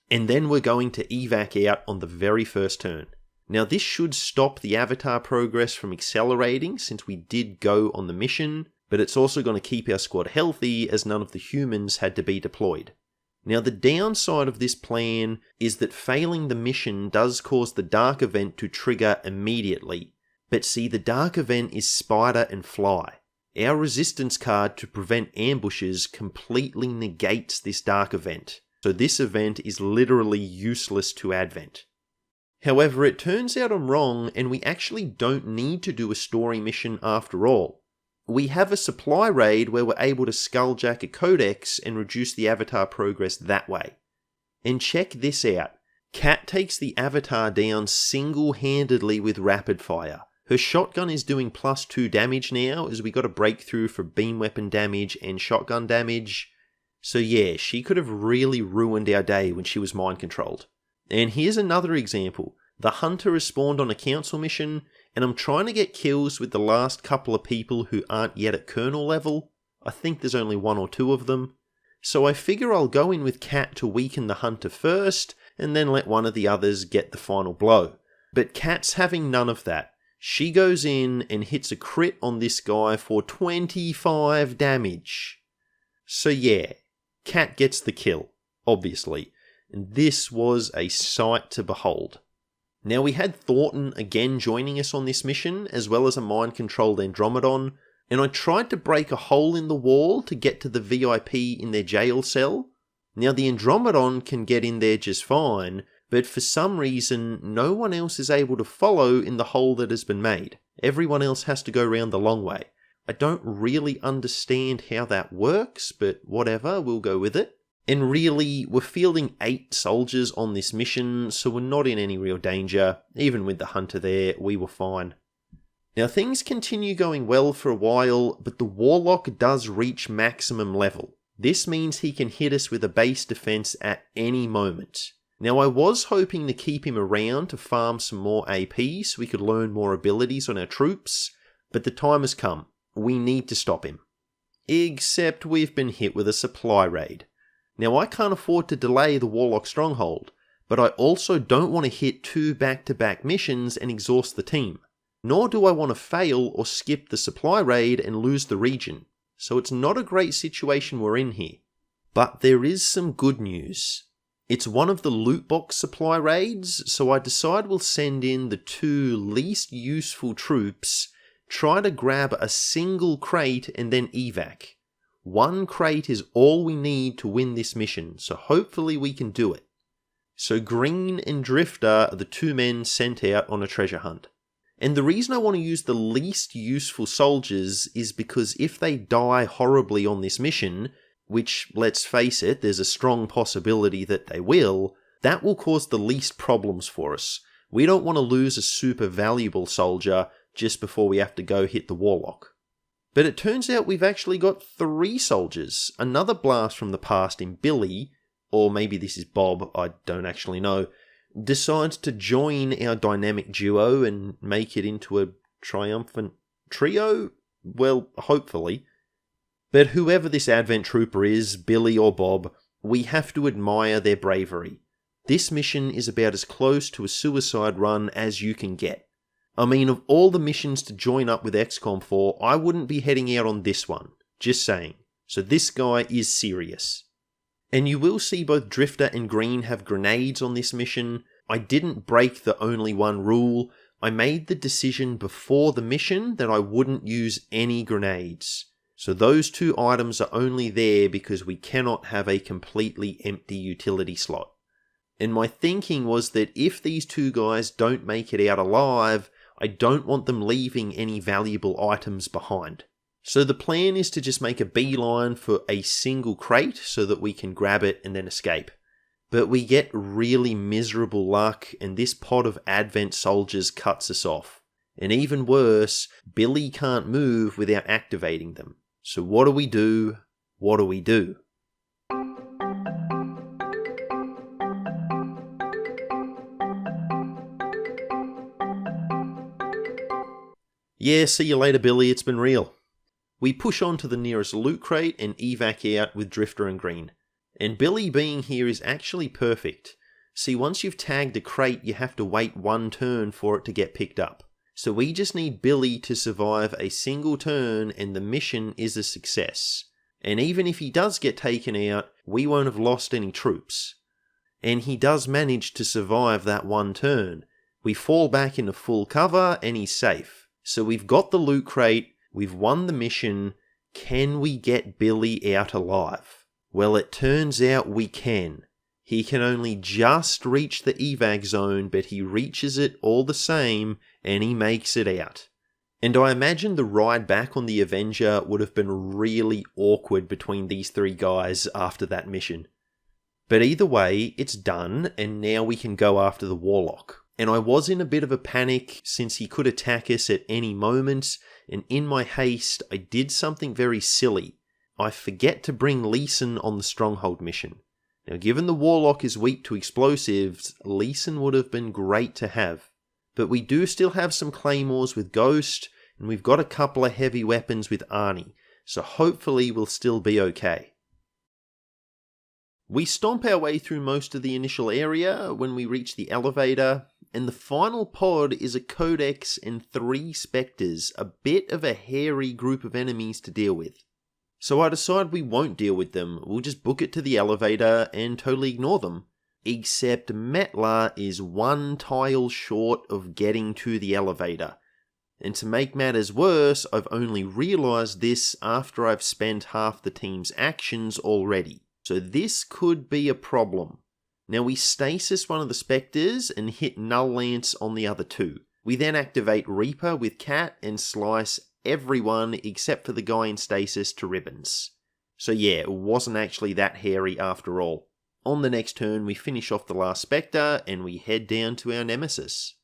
Speaker 1: And then we're going to evac out on the very first turn. Now this should stop the Avatar progress from accelerating since we did go on the mission, but it's also going to keep our squad healthy as none of the humans had to be deployed. Now the downside of this plan is that failing the mission does cause the dark event to trigger immediately. But see, the dark event is Spider and Fly. Our resistance card to prevent ambushes completely negates this dark event, so this event is literally useless to Advent. However, it turns out I'm wrong, and we actually don't need to do a story mission after all. We have a supply raid where we're able to skulljack a codex and reduce the Avatar progress that way. And check this out. Cat takes the Avatar down single-handedly with rapid fire. Her shotgun is doing +2 damage now, as we got a breakthrough for beam weapon damage and shotgun damage. So yeah, she could have really ruined our day when she was mind controlled. And here's another example. The Hunter has spawned on a council mission, and I'm trying to get kills with the last couple of people who aren't yet at Colonel level. I think there's only 1 or 2 of them. So I figure I'll go in with Cat to weaken the Hunter first, and then let one of the others get the final blow. But Cat's having none of that. She goes in and hits a crit on this guy for 25 damage. So yeah, Cat gets the kill, obviously, and this was a sight to behold. Now we had Thornton again joining us on this mission, as well as a mind-controlled Andromedon, and I tried to break a hole in the wall to get to the VIP in their jail cell. Now the Andromedon can get in there just fine, but for some reason, no one else is able to follow in the hole that has been made. Everyone else has to go around the long way. I don't really understand how that works, but whatever, we'll go with it. And really, we're fielding 8 soldiers on this mission, so we're not in any real danger. Even with the Hunter there, we were fine. Now things continue going well for a while, but the Warlock does reach maximum level. This means he can hit us with a base defense at any moment. Now I was hoping to keep him around to farm some more AP so we could learn more abilities on our troops, but the time has come. We need to stop him. Except we've been hit with a supply raid. Now I can't afford to delay the Warlock Stronghold, but I also don't want to hit 2 back-to-back missions and exhaust the team. Nor do I want to fail or skip the supply raid and lose the region. So it's not a great situation we're in here. But there is some good news. It's one of the loot box supply raids, so I decide we'll send in the 2 least useful troops, try to grab a single crate and then evac. 1 crate is all we need to win this mission, so hopefully we can do it. So Green and Drifter are the 2 men sent out on a treasure hunt. And the reason I want to use the least useful soldiers is because if they die horribly on this mission, which, let's face it, there's a strong possibility that they will, that will cause the least problems for us. We don't want to lose a super valuable soldier just before we have to go hit the Warlock. But it turns out we've actually got 3 soldiers, another blast from the past in Billy, or maybe this is Bob, I don't actually know, decides to join our dynamic duo and make it into a triumphant trio? Well, hopefully. But whoever this Advent Trooper is, Billy or Bob, we have to admire their bravery. This mission is about as close to a suicide run as you can get. I mean, of all the missions to join up with XCOM for, I wouldn't be heading out on this one. Just saying. So this guy is serious. And you will see both Drifter and Green have grenades on this mission. I didn't break the only one rule. I made the decision before the mission that I wouldn't use any grenades. So those two items are only there because we cannot have a completely empty utility slot. And my thinking was that if these two guys don't make it out alive, I don't want them leaving any valuable items behind. So the plan is to just make a beeline for a single crate so that we can grab it and then escape. But we get really miserable luck and this pod of Advent soldiers cuts us off. And even worse, Billy can't move without activating them. So what do we do? What do we do? Yeah, see you later, Billy, it's been real. We push on to the nearest loot crate and evac out with Drifter and Green. And Billy being here is actually perfect. See, once you've tagged a crate, you have to wait one turn for it to get picked up. So we just need Billy to survive a single turn and the mission is a success. And even if he does get taken out, we won't have lost any troops. And he does manage to survive that one turn. We fall back into full cover and he's safe. So we've got the loot crate, we've won the mission. Can we get Billy out alive? Well, it turns out we can. He can only just reach the evac zone, but he reaches it all the same, and he makes it out. And I imagine the ride back on the Avenger would have been really awkward between these three guys after that mission. But either way, it's done, and now we can go after the Warlock. And I was in a bit of a panic since he could attack us at any moment, and in my haste, I did something very silly. I forget to bring Leeson on the Stronghold mission. Now, given the Warlock is weak to explosives, Leeson would have been great to have. But we do still have some claymores with Ghost, and we've got a couple of heavy weapons with Arnie, so hopefully we'll still be okay. We stomp our way through most of the initial area when we reach the elevator, and the final pod is a Codex and 3 Spectres, a bit of a hairy group of enemies to deal with. So I decide we won't deal with them, we'll just book it to the elevator and totally ignore them. Except Metla is one tile short of getting to the elevator. And to make matters worse, I've only realised this after I've spent half the team's actions already. So this could be a problem. Now we stasis one of the Spectres and hit Null Lance on the other two. We then activate Reaper with Cat and slice everyone except for the guy in stasis to ribbons. So yeah, it wasn't actually that hairy after all. On the next turn we finish off the last Spectre and we head down to our nemesis.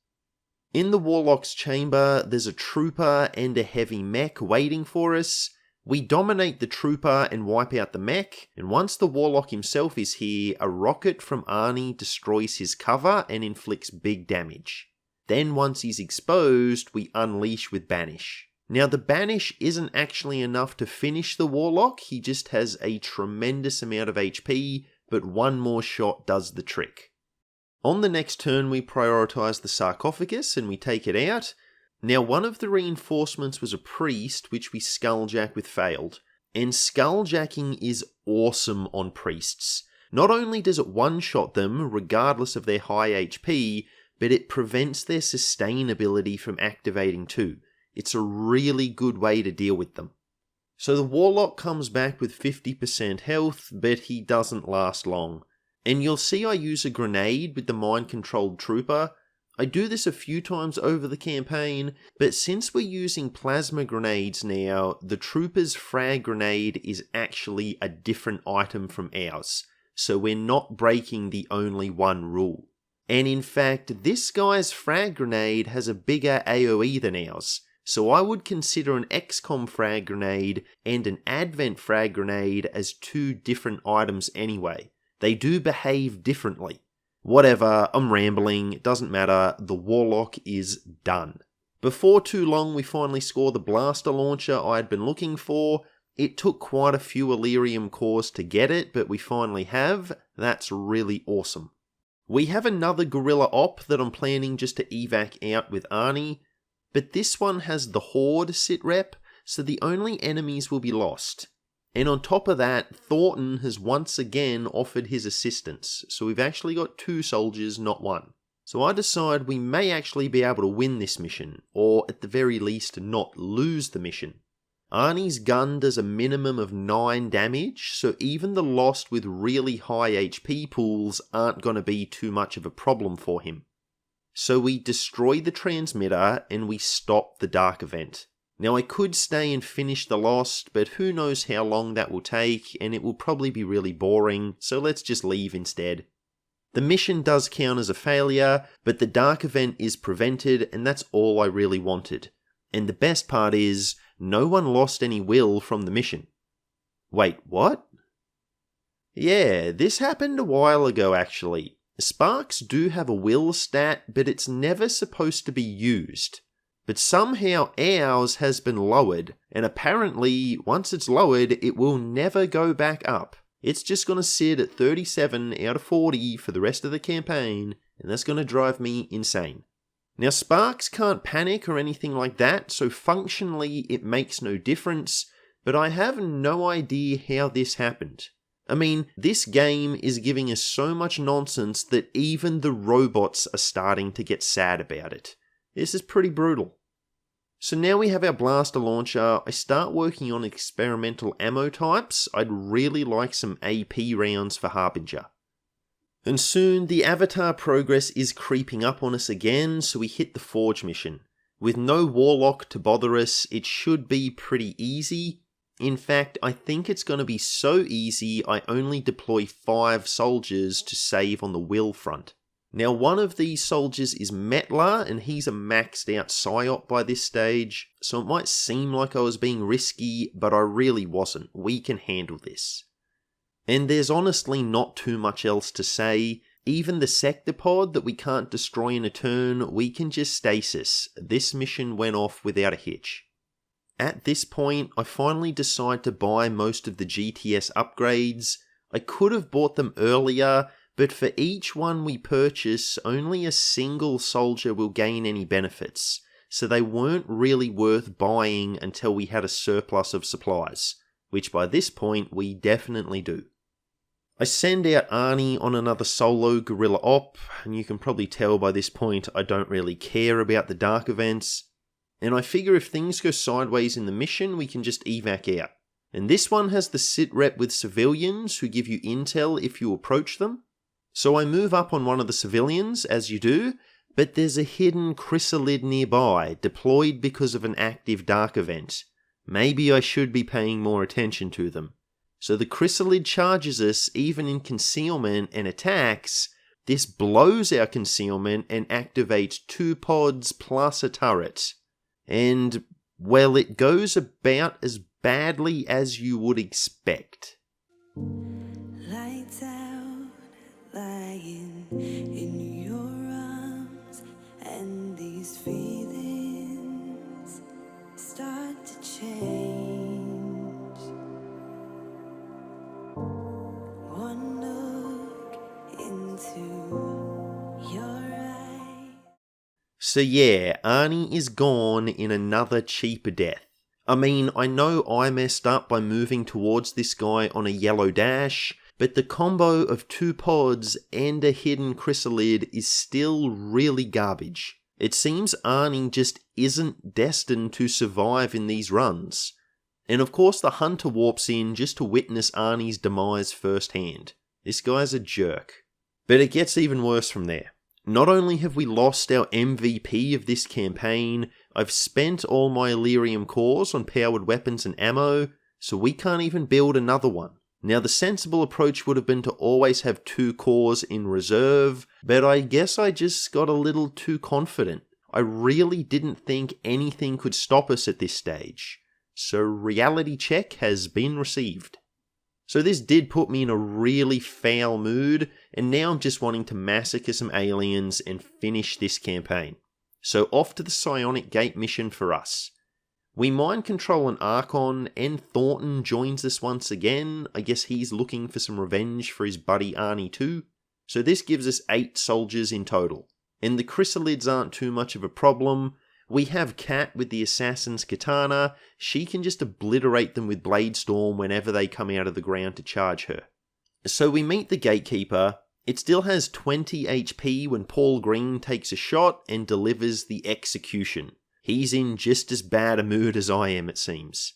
Speaker 1: In the Warlock's chamber there's a Trooper and a heavy mech waiting for us. We dominate the Trooper and wipe out the mech, and once the Warlock himself is here, a rocket from Arnie destroys his cover and inflicts big damage. Then once he's exposed, we unleash with Banish. Now the Banish isn't actually enough to finish the Warlock, he just has a tremendous amount of HP, but one more shot does the trick. On the next turn we prioritise the sarcophagus and we take it out. Now one of the reinforcements was a priest, which we skulljack with failed. And skulljacking is awesome on priests. Not only does it one-shot them, regardless of their high HP, but it prevents their sustainability from activating too. It's a really good way to deal with them. So the Warlock comes back with 50% health, but he doesn't last long. And you'll see I use a grenade with the mind-controlled Trooper. I do this a few times over the campaign, but since we're using plasma grenades now, the Trooper's frag grenade is actually a different item from ours, so we're not breaking the only one rule. And in fact, this guy's frag grenade has a bigger AoE than ours, so I would consider an XCOM frag grenade and an Advent frag grenade as two different items anyway. They do behave differently. Whatever, I'm rambling, it doesn't matter, the Warlock is done. Before too long we finally score the blaster launcher I had been looking for. It took quite a few Elerium cores to get it, but we finally have. That's really awesome. We have another Guerrilla Op that I'm planning just to evac out with Arnie, but this one has the Horde sitrep, so the only enemies will be lost. And on top of that, Thornton has once again offered his assistance, so we've actually got 2 soldiers, not 1. So I decide we may actually be able to win this mission, or at the very least not lose the mission. Arnie's gun does a minimum of 9 damage, so even the Lost with really high HP pools aren't going to be too much of a problem for him. So we destroy the transmitter and we stop the Dark Event. Now I could stay and finish the Lost, but who knows how long that will take, and it will probably be really boring, so let's just leave instead. The mission does count as a failure, but the Dark Event is prevented, and that's all I really wanted. And the best part is, no one lost any will from the mission. Wait, what? Yeah, this happened a while ago actually. Sparks do have a will stat, but it's never supposed to be used. But somehow ours has been lowered, and apparently once it's lowered, it will never go back up. It's just going to sit at 37 out of 40 for the rest of the campaign, and that's going to drive me insane. Now Sparks can't panic or anything like that, so functionally it makes no difference, but I have no idea how this happened. I mean, this game is giving us so much nonsense that even the robots are starting to get sad about it. This is pretty brutal. So now we have our blaster launcher, I start working on experimental ammo types. I'd really like some AP rounds for Harbinger. And soon the Avatar progress is creeping up on us again, so we hit the Forge mission. With no Warlock to bother us, it should be pretty easy. In fact, I think it's going to be so easy I only deploy 5 soldiers to save on the will front. Now one of these soldiers is Metla, and he's a maxed out PSYOP by this stage, so it might seem like I was being risky, but I really wasn't. We can handle this. And there's honestly not too much else to say. Even the sector pod that we can't destroy in a turn, we can just stasis. This mission went off without a hitch. At this point, I finally decide to buy most of the GTS upgrades. I could have bought them earlier, but for each one we purchase, only a single soldier will gain any benefits, so they weren't really worth buying until we had a surplus of supplies, which by this point we definitely do. I send out Arnie on another solo Guerrilla Op, and you can probably tell by this point I don't really care about the Dark Events, and I figure if things go sideways in the mission we can just evac out. And this one has the sitrep with civilians who give you intel if you approach them. So I move up on one of the civilians, as you do, but there's a hidden chrysalid nearby, deployed because of an active Dark Event. Maybe I should be paying more attention to them. So the chrysalid charges us even in concealment and attacks. This blows our concealment and activates 2 pods plus a turret. And, well, it goes about as badly as you would expect.
Speaker 2: Lights out, lying in your arms, and these feelings start to change. One look into your eyes.
Speaker 1: So yeah, Arnie is gone in another cheaper death. I mean, I know I messed up by moving towards this guy on a yellow dash, but the combo of 2 pods and a hidden chrysalid is still really garbage. It seems Arnie just isn't destined to survive in these runs. And of course the hunter warps in just to witness Arnie's demise firsthand. This guy's a jerk. But it gets even worse from there. Not only have we lost our MVP of this campaign, I've spent all my Elerium cores on powered weapons and ammo, so we can't even build another one. Now the sensible approach would have been to always have 2 cores in reserve, but I guess I just got a little too confident. I really didn't think anything could stop us at this stage. So reality check has been received. So this did put me in a really foul mood, and now I'm just wanting to massacre some aliens and finish this campaign. So off to the Psionic Gate mission for us. We mind control an Archon, and Thornton joins us once again. I guess he's looking for some revenge for his buddy Arnie too. So this gives us 8 soldiers in total. And the chrysalids aren't too much of a problem. We have Kat with the Assassin's Katana. She can just obliterate them with Blade Storm whenever they come out of the ground to charge her. So we meet the Gatekeeper. It still has 20 HP when Paul Green takes a shot and delivers the execution. He's in just as bad a mood as I am, it seems.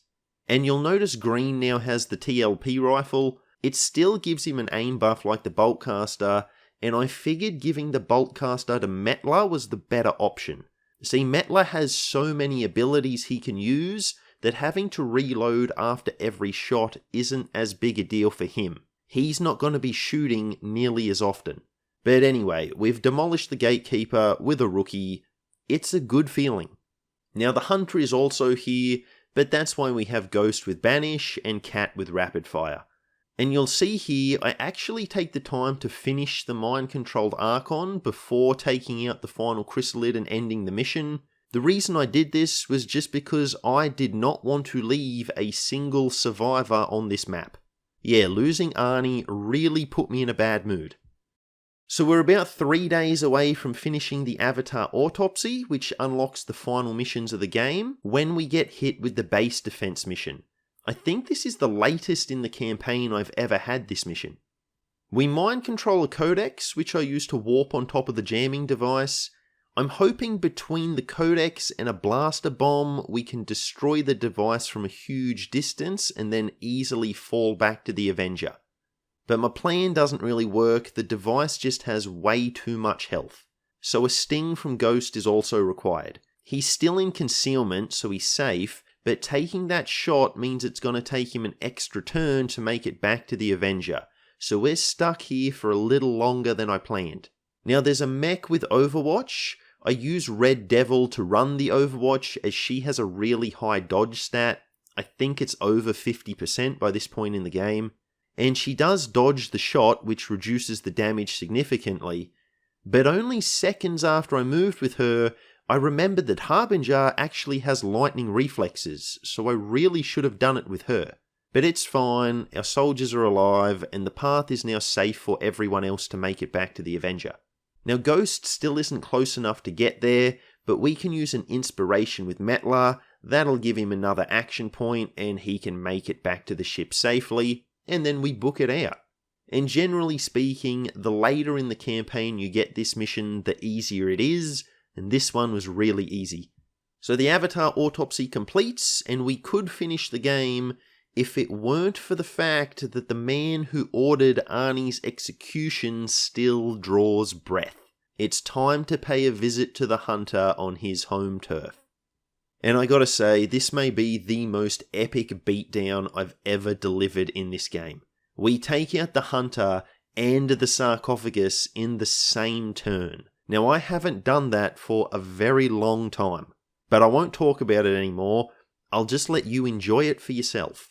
Speaker 1: And you'll notice Green now has the TLP rifle. It still gives him an aim buff like the Boltcaster, and I figured giving the Boltcaster to Metla was the better option. See, Metla has so many abilities he can use that having to reload after every shot isn't as big a deal for him. He's not going to be shooting nearly as often. But anyway, we've demolished the Gatekeeper with a rookie. It's a good feeling. Now the Hunter is also here, but that's why we have Ghost with Banish and Cat with Rapid Fire. And you'll see here, I actually take the time to finish the mind-controlled Archon before taking out the final chrysalid and ending the mission. The reason I did this was just because I did not want to leave a single survivor on this map. Yeah, losing Arnie really put me in a bad mood. So we're about 3 days away from finishing the Avatar Autopsy, which unlocks the final missions of the game, when we get hit with the base defense mission. I think this is the latest in the campaign I've ever had this mission. We mind control a codex, which I use to warp on top of the jamming device. I'm hoping between the codex and a blaster bomb, we can destroy the device from a huge distance and then easily fall back to the Avenger. But my plan doesn't really work, the device just has way too much health. So a sting from Ghost is also required. He's still in concealment, so he's safe, but taking that shot means it's going to take him an extra turn to make it back to the Avenger. So we're stuck here for a little longer than I planned. Now there's a mech with Overwatch. I use Red Devil to run the Overwatch as she has a really high dodge stat. I think it's over 50% by this point in the game. And she does dodge the shot, which reduces the damage significantly. But only seconds after I moved with her, I remembered that Harbinger actually has lightning reflexes, so I really should have done it with her. But it's fine, our soldiers are alive, and the path is now safe for everyone else to make it back to the Avenger. Now Ghost still isn't close enough to get there, but we can use an inspiration with Metla. That'll give him another action point, and he can make it back to the ship safely, and then we book it out. And generally speaking, the later in the campaign you get this mission, the easier it is, and this one was really easy. So the Avatar Autopsy completes, and we could finish the game if it weren't for the fact that the man who ordered Arnie's execution still draws breath. It's time to pay a visit to the Hunter on his home turf. And I gotta say, this may be the most epic beatdown I've ever delivered in this game. We take out the Hunter and the sarcophagus in the same turn. Now I haven't done that for a very long time, but I won't talk about it anymore. I'll just let you enjoy it for yourself.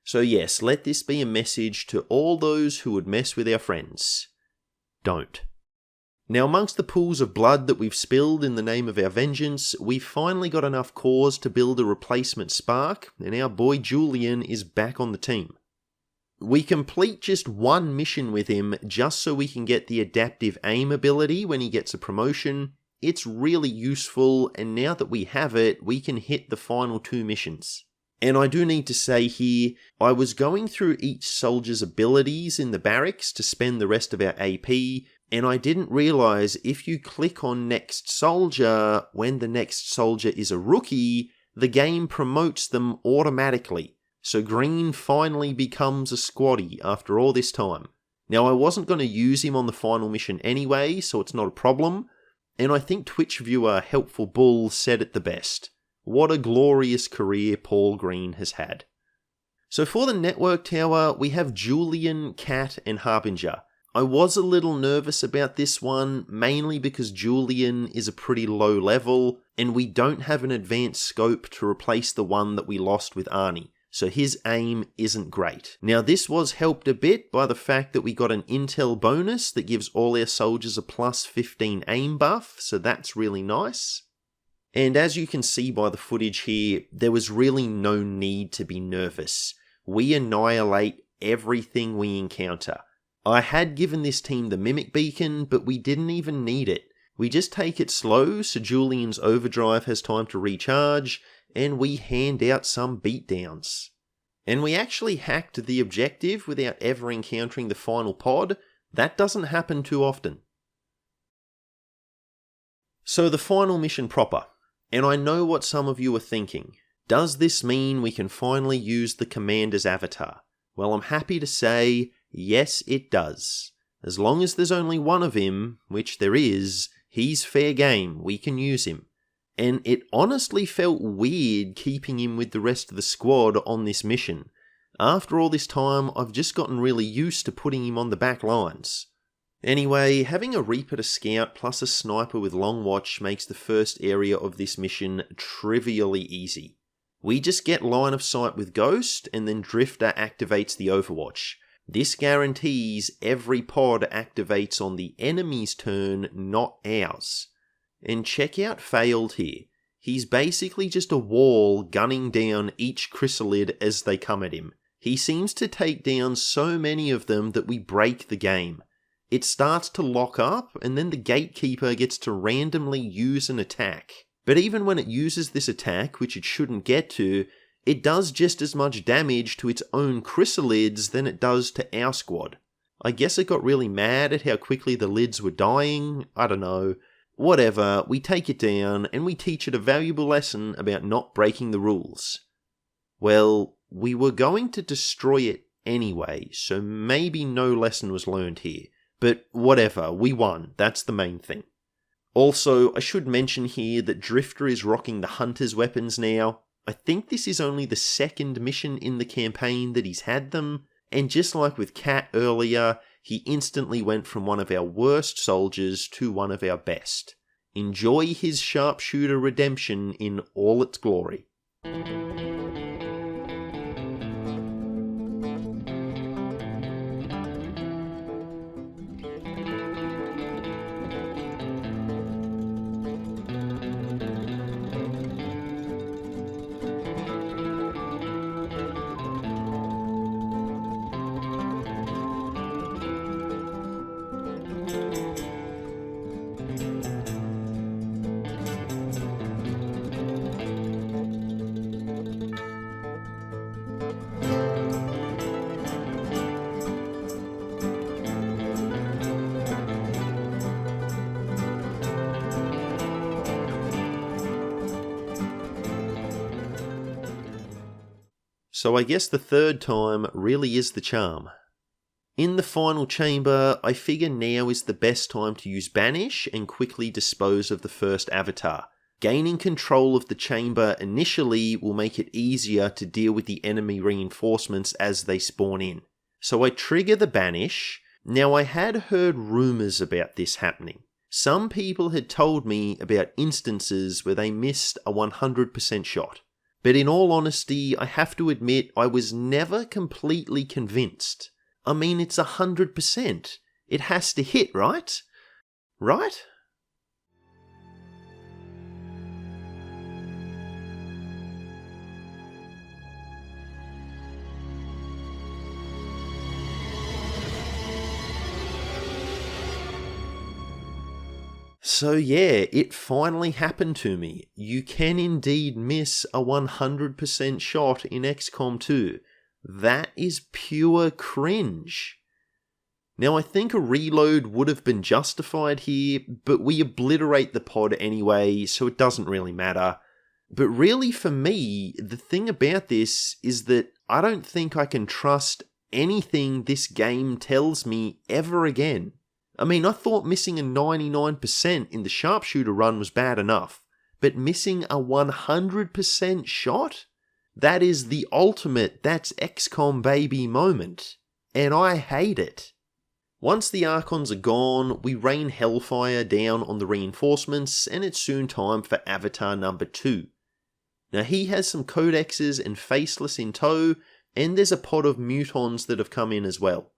Speaker 1: So yes, let this be a message to all those who would mess with our friends. Don't. Now, amongst the pools of blood that we've spilled in the name of our vengeance, we've finally got enough cores to build a replacement Spark, and our boy Julian is back on the team. We complete just one mission with him just so we can get the adaptive aim ability when he gets a promotion. It's really useful, and now that we have it, we can hit the final 2 missions. And I do need to say here, I was going through each soldier's abilities in the barracks to spend the rest of our AP, and I didn't realise if you click on next soldier when the next soldier is a rookie, the game promotes them automatically. So Green finally becomes a squaddie after all this time. Now I wasn't going to use him on the final mission anyway, so it's not a problem, and I think Twitch viewer Helpful Bull said it the best. What a glorious career Paul Green has had. So for the network tower, we have Julian, Cat and Harbinger. I was a little nervous about this one, mainly because Julian is a pretty low level, and we don't have an advanced scope to replace the one that we lost with Arnie, so his aim isn't great. Now this was helped a bit by the fact that we got an intel bonus that gives all our soldiers a plus 15 aim buff, so that's really nice. And as you can see by the footage here, there was really no need to be nervous. We annihilate everything we encounter. I had given this team the Mimic Beacon, but we didn't even need it. We just take it slow so Julian's overdrive has time to recharge, and we hand out some beatdowns. And we actually hacked the objective without ever encountering the final pod. That doesn't happen too often. So the final mission proper. And I know what some of you are thinking. Does this mean we can finally use the commander's avatar? Well, I'm happy to say, yes it does. As long as there's only one of him, which there is, he's fair game, we can use him. And it honestly felt weird keeping him with the rest of the squad on this mission. After all this time, I've just gotten really used to putting him on the back lines. Anyway, having a Reaper to scout plus a sniper with long watch makes the first area of this mission trivially easy. We just get line of sight with Ghost, and then Drifter activates the Overwatch. This guarantees every pod activates on the enemy's turn, not ours. And check out Failed here. He's basically just a wall gunning down each chrysalid as they come at him. He seems to take down so many of them that we break the game. It starts to lock up, and then the gatekeeper gets to randomly use an attack. But even when it uses this attack, which it shouldn't get to, it does just as much damage to its own chrysalids than it does to our squad. I guess it got really mad at how quickly the lids were dying, I don't know. Whatever, we take it down, and we teach it a valuable lesson about not breaking the rules. Well, we were going to destroy it anyway, so maybe no lesson was learned here. But whatever, we won, that's the main thing. Also, I should mention here that Drifter is rocking the Hunter's weapons now. I think this is only the second mission in the campaign that he's had them, and just like with Cat earlier, he instantly went from one of our worst soldiers to one of our best. Enjoy his sharpshooter redemption in all its glory. So I guess the third time really is the charm. In the final chamber, I figure now is the best time to use Banish and quickly dispose of the first avatar. Gaining control of the chamber initially will make it easier to deal with the enemy reinforcements as they spawn in. So I trigger the Banish. Now I had heard rumours about this happening. Some people had told me about instances where they missed a 100% shot. But in all honesty, I have to admit I was never completely convinced. I mean, it's 100%. It has to hit, right? Right? So yeah, it finally happened to me. You can indeed miss a 100% shot in XCOM 2. That is pure cringe. Now I think a reload would have been justified here, but we obliterate the pod anyway, so it doesn't really matter. But really for me, the thing about this is that I don't think I can trust anything this game tells me ever again. I mean, I thought missing a 99% in the sharpshooter run was bad enough, but missing a 100% shot? That is the ultimate "that's XCOM baby" moment, and I hate it. Once the Archons are gone, we rain hellfire down on the reinforcements, and it's soon time for Avatar number 2. Now he has some codexes and faceless in tow, and there's a pod of mutons that have come in as well.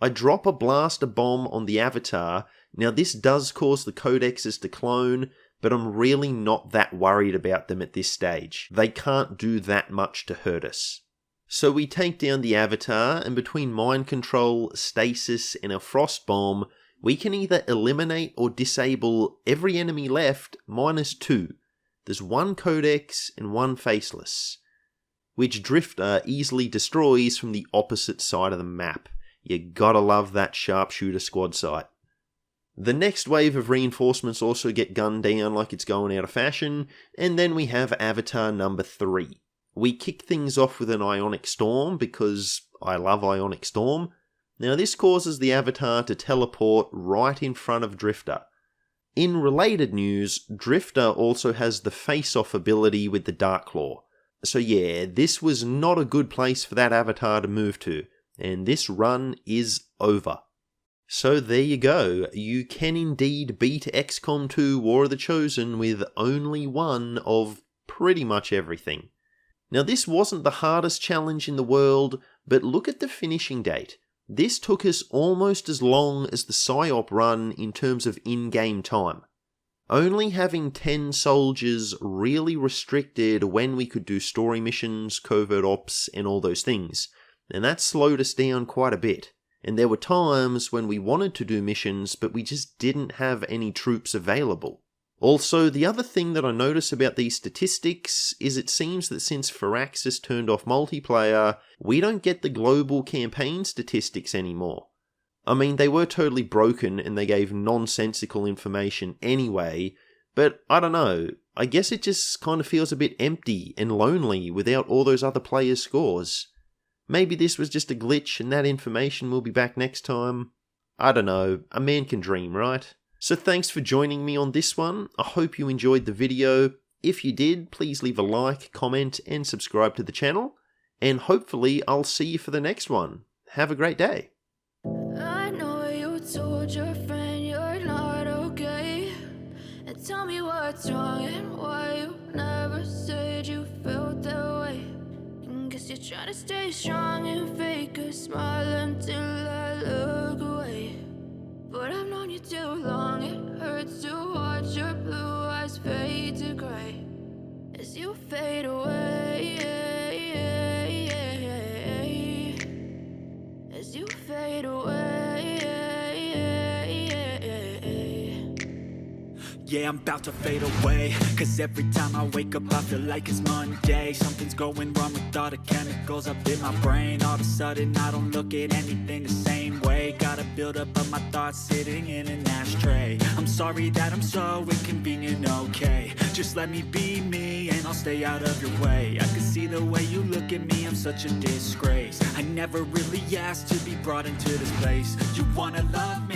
Speaker 1: I drop a blaster bomb on the Avatar. Now this does cause the codexes to clone, but I'm really not that worried about them at this stage. They can't do that much to hurt us. So we take down the Avatar, and between mind control, stasis, and a frost bomb, we can either eliminate or disable every enemy left minus 2. There's 1 codex and 1 faceless, which Drifter easily destroys from the opposite side of the map. You gotta love that sharpshooter squad sight. The next wave of reinforcements also get gunned down like it's going out of fashion, and then we have Avatar number 3. We kick things off with an Ionic Storm because I love Ionic Storm. Now this causes the Avatar to teleport right in front of Drifter. In related news, Drifter also has the face-off ability with the Dark Claw. So yeah, this was not a good place for that Avatar to move to. And this run is over. So there you go, you can indeed beat XCOM 2 War of the Chosen with only one of pretty much everything. Now this wasn't the hardest challenge in the world, but look at the finishing date. This took us almost as long as the PSYOP run in terms of in-game time. Only having 10 soldiers really restricted when we could do story missions, covert ops, and all those things. And that slowed us down quite a bit. And there were times when we wanted to do missions, but we just didn't have any troops available. Also, the other thing that I notice about these statistics is it seems that since Firaxis turned off multiplayer, we don't get the global campaign statistics anymore. I mean, they were totally broken and they gave nonsensical information anyway, but I don't know, I guess it just kind of feels a bit empty and lonely without all those other players' scores. Maybe this was just a glitch and that information will be back next time. I don't know, a man can dream, right? So thanks for joining me on this one. I hope you enjoyed the video. If you did, please leave a like, comment, and subscribe to the channel. And hopefully I'll see you for the next one. Have a great day.
Speaker 2: I know you told your friend you're not okay. And tell me what's wrong and why you never said you felt that way. And guess you're trying to stay strong and fake a smile until I look away. But I've known you too long, it hurts to watch your blue eyes fade to gray as you fade away, as you fade away.
Speaker 3: Yeah, I'm about to fade away, cause every time I wake up I feel like it's Monday. Something's going wrong with all the chemicals up in my brain. All of a sudden I don't look at anything the same way. Got a buildup of my thoughts sitting in an ashtray. I'm sorry that I'm so inconvenient, okay. Just let me be me and I'll stay out of your way. I can see the way you look at me, I'm such a disgrace. I never really asked to be brought into this place. You wanna love me?